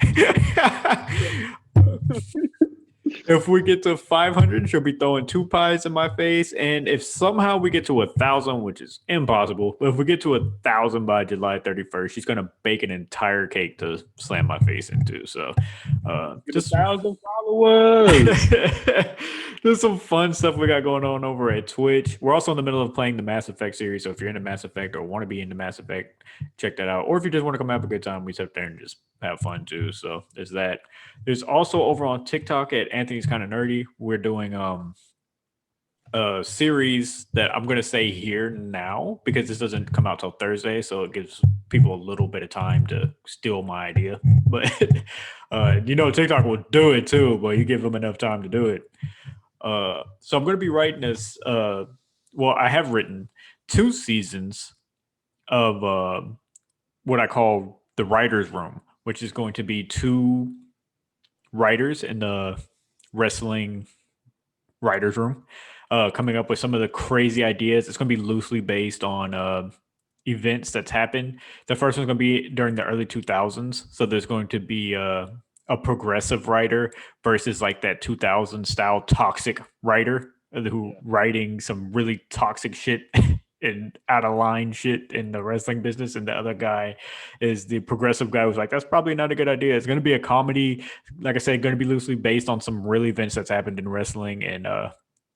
Speaker 1: If we get to 500, she'll be throwing 2 pies in my face. And if somehow we get to 1,000, which is impossible, but if we get to 1,000 by July 31st, she's going to bake an entire cake to slam my face into. So
Speaker 2: just 1,000 followers.
Speaker 1: There's some fun stuff we got going on over at Twitch. We're also in the middle of playing the Mass Effect series. So if you're into Mass Effect or want to be into Mass Effect, check that out. Or if you just want to come have a good time, we sit there and just have fun too. So there's that. There's also over on TikTok at Anthony's Kind of Nerdy, we're doing a series that I'm going to say here now because this doesn't come out till Thursday, so it gives people a little bit of time to steal my idea. But TikTok will do it too, but you give them enough time to do it. So I'm going to be writing this. I have written 2 seasons of what I call the writer's room, which is going to be 2 writers in the wrestling writer's room coming up with some of the crazy ideas. It's going to be loosely based on events that's happened. The first one's going to be during the early 2000s. So there's going to be a progressive writer versus like that 2000 style toxic writer who writing some really toxic shit and out of line shit in the wrestling business, and the other guy is the progressive guy who's like, that's probably not a good idea. It's going to be a comedy, like I said, going to be loosely based on some real events that's happened in wrestling, and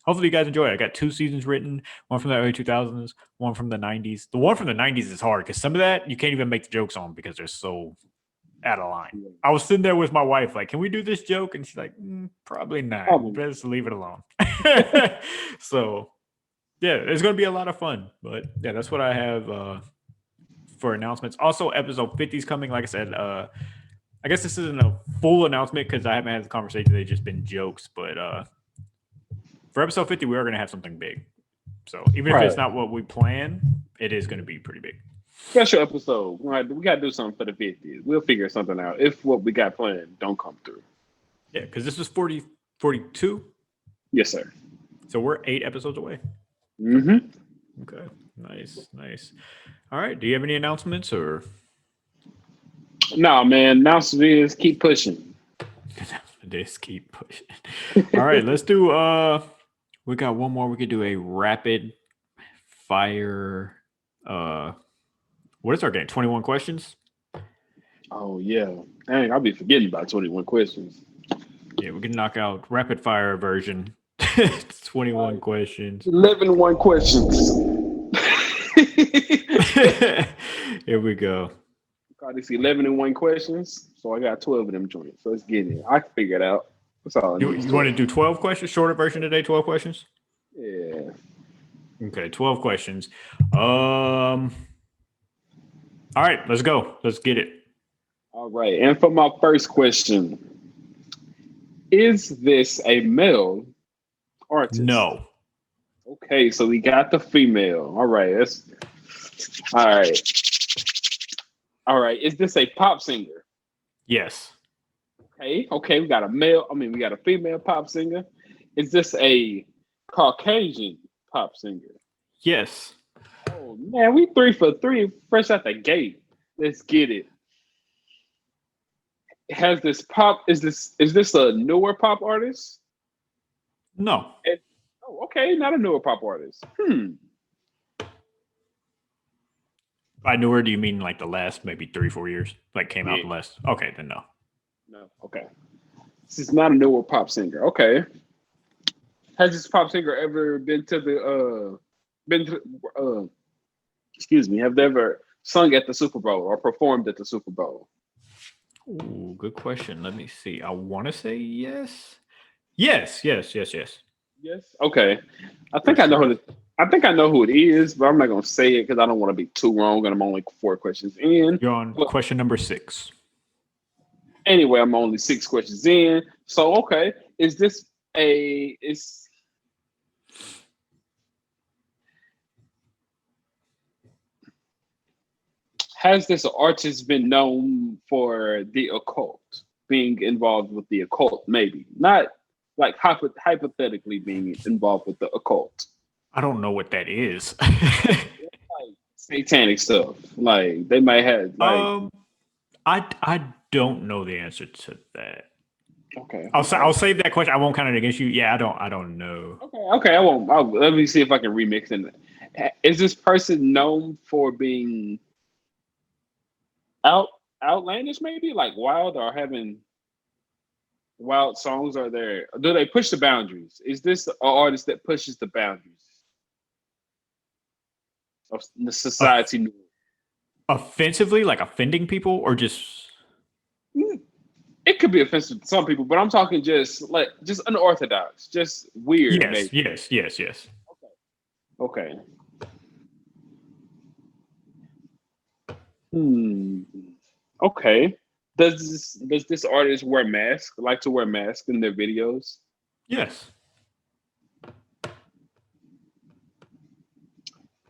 Speaker 1: hopefully you guys enjoy it. I got 2 seasons written, one from the early 2000s, one from the 90s. The one from the 90s is hard because some of that you can't even make the jokes on because they're so out of line. I was sitting there with my wife, like, can we do this joke? And she's like, probably not. Let's leave it alone. So, yeah, it's going to be a lot of fun. But yeah, that's what I have for announcements. Also, episode 50 is coming. Like I said, I guess this isn't a full announcement because I haven't had the conversation. They've just been jokes. But for episode 50, we are going to have something big. So even if it's not what we plan, it is going to be pretty big.
Speaker 2: Special episode. We got to do something for the 50th. We'll figure something out if what we got planned don't come through.
Speaker 1: Yeah, because this was 42.
Speaker 2: Yes, sir.
Speaker 1: So we're 8 episodes away.
Speaker 2: Mm-hmm.
Speaker 1: Okay. Nice. All right. Do you have any announcements or?
Speaker 2: No, man. Announcement is keep pushing.
Speaker 1: Just keep pushing. All right. Let's do. We got one more. We could do a rapid fire. What is our game? 21 questions.
Speaker 2: Oh yeah. Dang, I'll be forgetting about 21 questions.
Speaker 1: Yeah, we can knock out rapid fire version. 21 questions.
Speaker 2: 11 questions.
Speaker 1: Here we go.
Speaker 2: Got this 11 questions, so I got 12 of them joints. So let's get it. I can figure it out. That's all.
Speaker 1: You want to do 12 questions? Shorter version today. 12 questions.
Speaker 2: Yeah.
Speaker 1: Okay, 12 questions. All right, let's go. Let's get it.
Speaker 2: All right. And for my first question, is this a male artist?
Speaker 1: No.
Speaker 2: Okay, so we got the female. All right. All right. All right. Is this a pop singer?
Speaker 1: Yes.
Speaker 2: Okay. We got a female pop singer. Is this a Caucasian pop singer?
Speaker 1: Yes.
Speaker 2: Oh man, we 3 for 3 fresh out the gate. Let's get it. Has this pop? Is this a newer pop artist?
Speaker 1: No.
Speaker 2: Okay, not a newer pop artist.
Speaker 1: By newer, do you mean like the last maybe 3-4 years? Like came out the last? Okay, then no.
Speaker 2: No. Okay. This is not a newer pop singer. Okay. Has this pop singer ever been to have they ever sung at the Super Bowl or performed at the Super Bowl?
Speaker 1: Ooh, good question. Let me see. I want to say yes. Yes.
Speaker 2: Yes. Okay. I think I know who it is, but I'm not gonna say it because I don't want to be too wrong, and I'm only 4 questions in.
Speaker 1: You're on question number 6.
Speaker 2: Anyway, I'm only 6 questions in. So okay, has this artist been known for the occult, being involved with the occult? Maybe not, like hypothetically being involved with the occult.
Speaker 1: I don't know what that is.
Speaker 2: Like satanic stuff. Like they might have. Like, I
Speaker 1: don't know the answer to that.
Speaker 2: Okay.
Speaker 1: I'll save that question. I won't count it against you. Yeah, I don't know.
Speaker 2: Okay. I won't. Let me see if I can remix it. Is this person known for being outlandish, maybe like wild, or having wild songs? Do they push the boundaries? Is this an artist that pushes the boundaries of the society?
Speaker 1: Offensively, like offending people, or just?
Speaker 2: It could be offensive to some people, but I'm talking just unorthodox, just weird.
Speaker 1: Yes.
Speaker 2: Okay. Okay. Does this artist like to wear masks in their videos?
Speaker 1: Yes.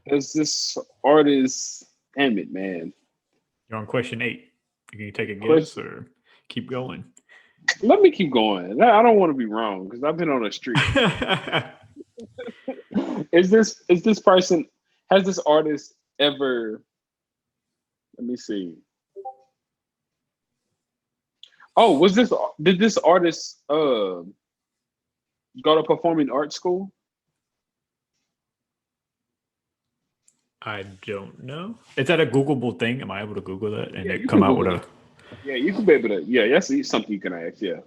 Speaker 2: Does this artist? Damn it, man.
Speaker 1: You're on question 8. Can you take a guess or keep going?
Speaker 2: Let me keep going. I don't want to be wrong because I've been on a streak. Is this person? Has this artist ever? Let me see. Oh, did this artist go to performing arts school?
Speaker 1: I don't know. Is that a Googleable thing? Am I able to Google that and
Speaker 2: Yeah,
Speaker 1: it
Speaker 2: you
Speaker 1: come
Speaker 2: can
Speaker 1: out with
Speaker 2: Google
Speaker 1: a?
Speaker 2: it. Yeah, you can be able to. Yeah, that's something you can ask. Yeah,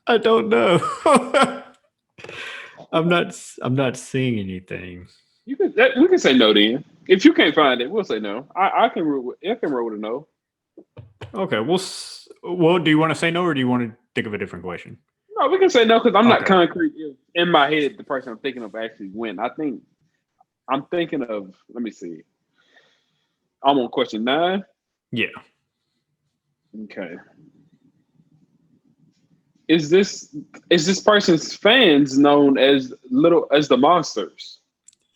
Speaker 1: I don't know. I'm not seeing anything.
Speaker 2: you can. We can say no then. If you can't find it, we'll say no. I can roll. I can roll with a no.
Speaker 1: Okay, well, do you want to say no or do you want to think of a different question?
Speaker 2: No, we can say no because I'm not
Speaker 1: Okay.
Speaker 2: concrete in my head. The person I'm thinking of actually went. I think I'm thinking of. Let me see. I'm on question 9.
Speaker 1: Yeah.
Speaker 2: Okay. Is this person's fans known as the monsters?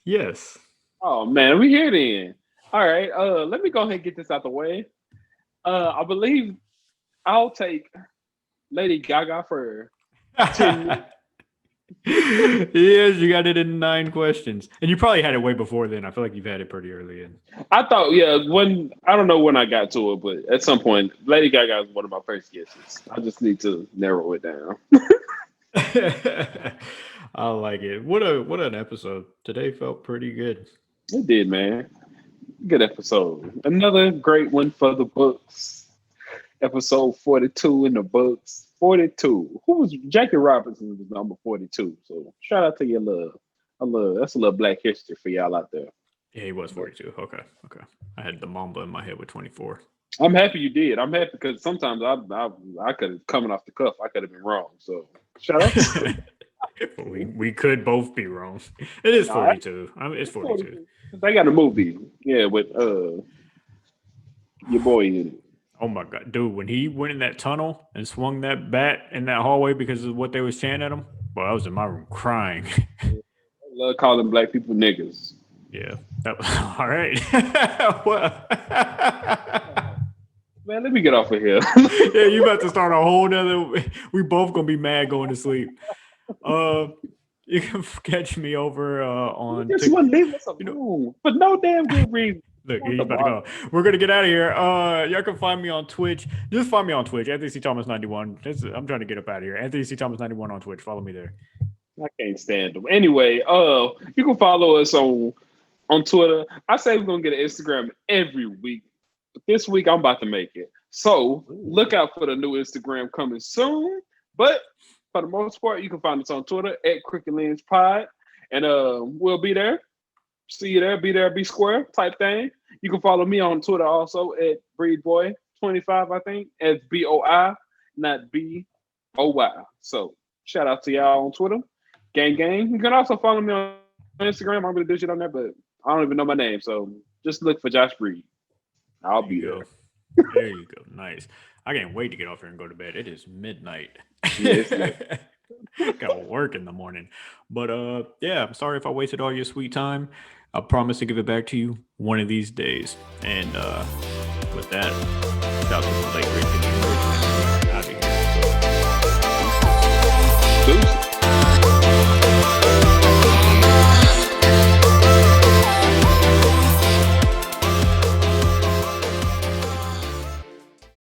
Speaker 1: Yes.
Speaker 2: Oh man, we here then. All right. Let me go ahead and get this out the way. I believe I'll take Lady Gaga for 10 minutes.
Speaker 1: Yes, you got it in 9 questions, and you probably had it way before then. I feel like you've had it pretty early in.
Speaker 2: I thought, yeah, I don't know when I got to it, but at some point, Lady Gaga was one of my first guesses. I just need to narrow it down.
Speaker 1: I like it. What an episode. Today felt pretty good.
Speaker 2: It did, man. Good episode. Another great one for the books. Episode 42 in the books. 42. Who was Jackie Robinson was number 42. So shout out to your love. That's a little black history for y'all out there.
Speaker 1: Yeah, he was 42. Okay. I had the Mamba in my head with 24.
Speaker 2: I'm happy you did. I'm happy because sometimes I could have coming off the cuff. I could have been wrong. So shout out.
Speaker 1: we could both be wrong. It is 42. It's 42.
Speaker 2: They got a movie, yeah, with your boy in it.
Speaker 1: Oh my god, dude! When he went in that tunnel and swung that bat in that hallway because of what they was chanting at him, well, I was in my room crying.
Speaker 2: I love calling black people niggas.
Speaker 1: Yeah, that was all right. Well,
Speaker 2: man, let me get off of here.
Speaker 1: Yeah, you about to start a whole nother. We both gonna be mad going to sleep. You can catch me over on.
Speaker 2: Just want to leave us alone for no damn good reason.
Speaker 1: Look, he's about to go. We're gonna get out of here. Y'all can find me on Twitch. Just find me on Twitch, Anthony C. Thomas 91. I'm trying to get up out of here. Anthony C. Thomas 91 on Twitch. Follow me there.
Speaker 2: I can't stand them. Anyway, you can follow us on Twitter. I say we're gonna get an Instagram every week, but this week I'm about to make it. So look out for the new Instagram coming soon. But for the most part, you can find us on Twitter at Cricket Lens Pod, and we'll be there. See you there, be square type thing. You can follow me on Twitter also at BreedBoy25, I think, as BOI, not BOY. So shout out to y'all on Twitter. Gang. You can also follow me on Instagram. I'm gonna do shit on there, but I don't even know my name. So just look for Josh Breed. I'll be there.
Speaker 1: There you go. Nice. I can't wait to get off here and go to bed. It is midnight.
Speaker 2: Yes,
Speaker 1: Got work in the morning. But yeah, I'm sorry if I wasted all your sweet time. I promise to give it back to you one of these days. And with that, shout out to the late great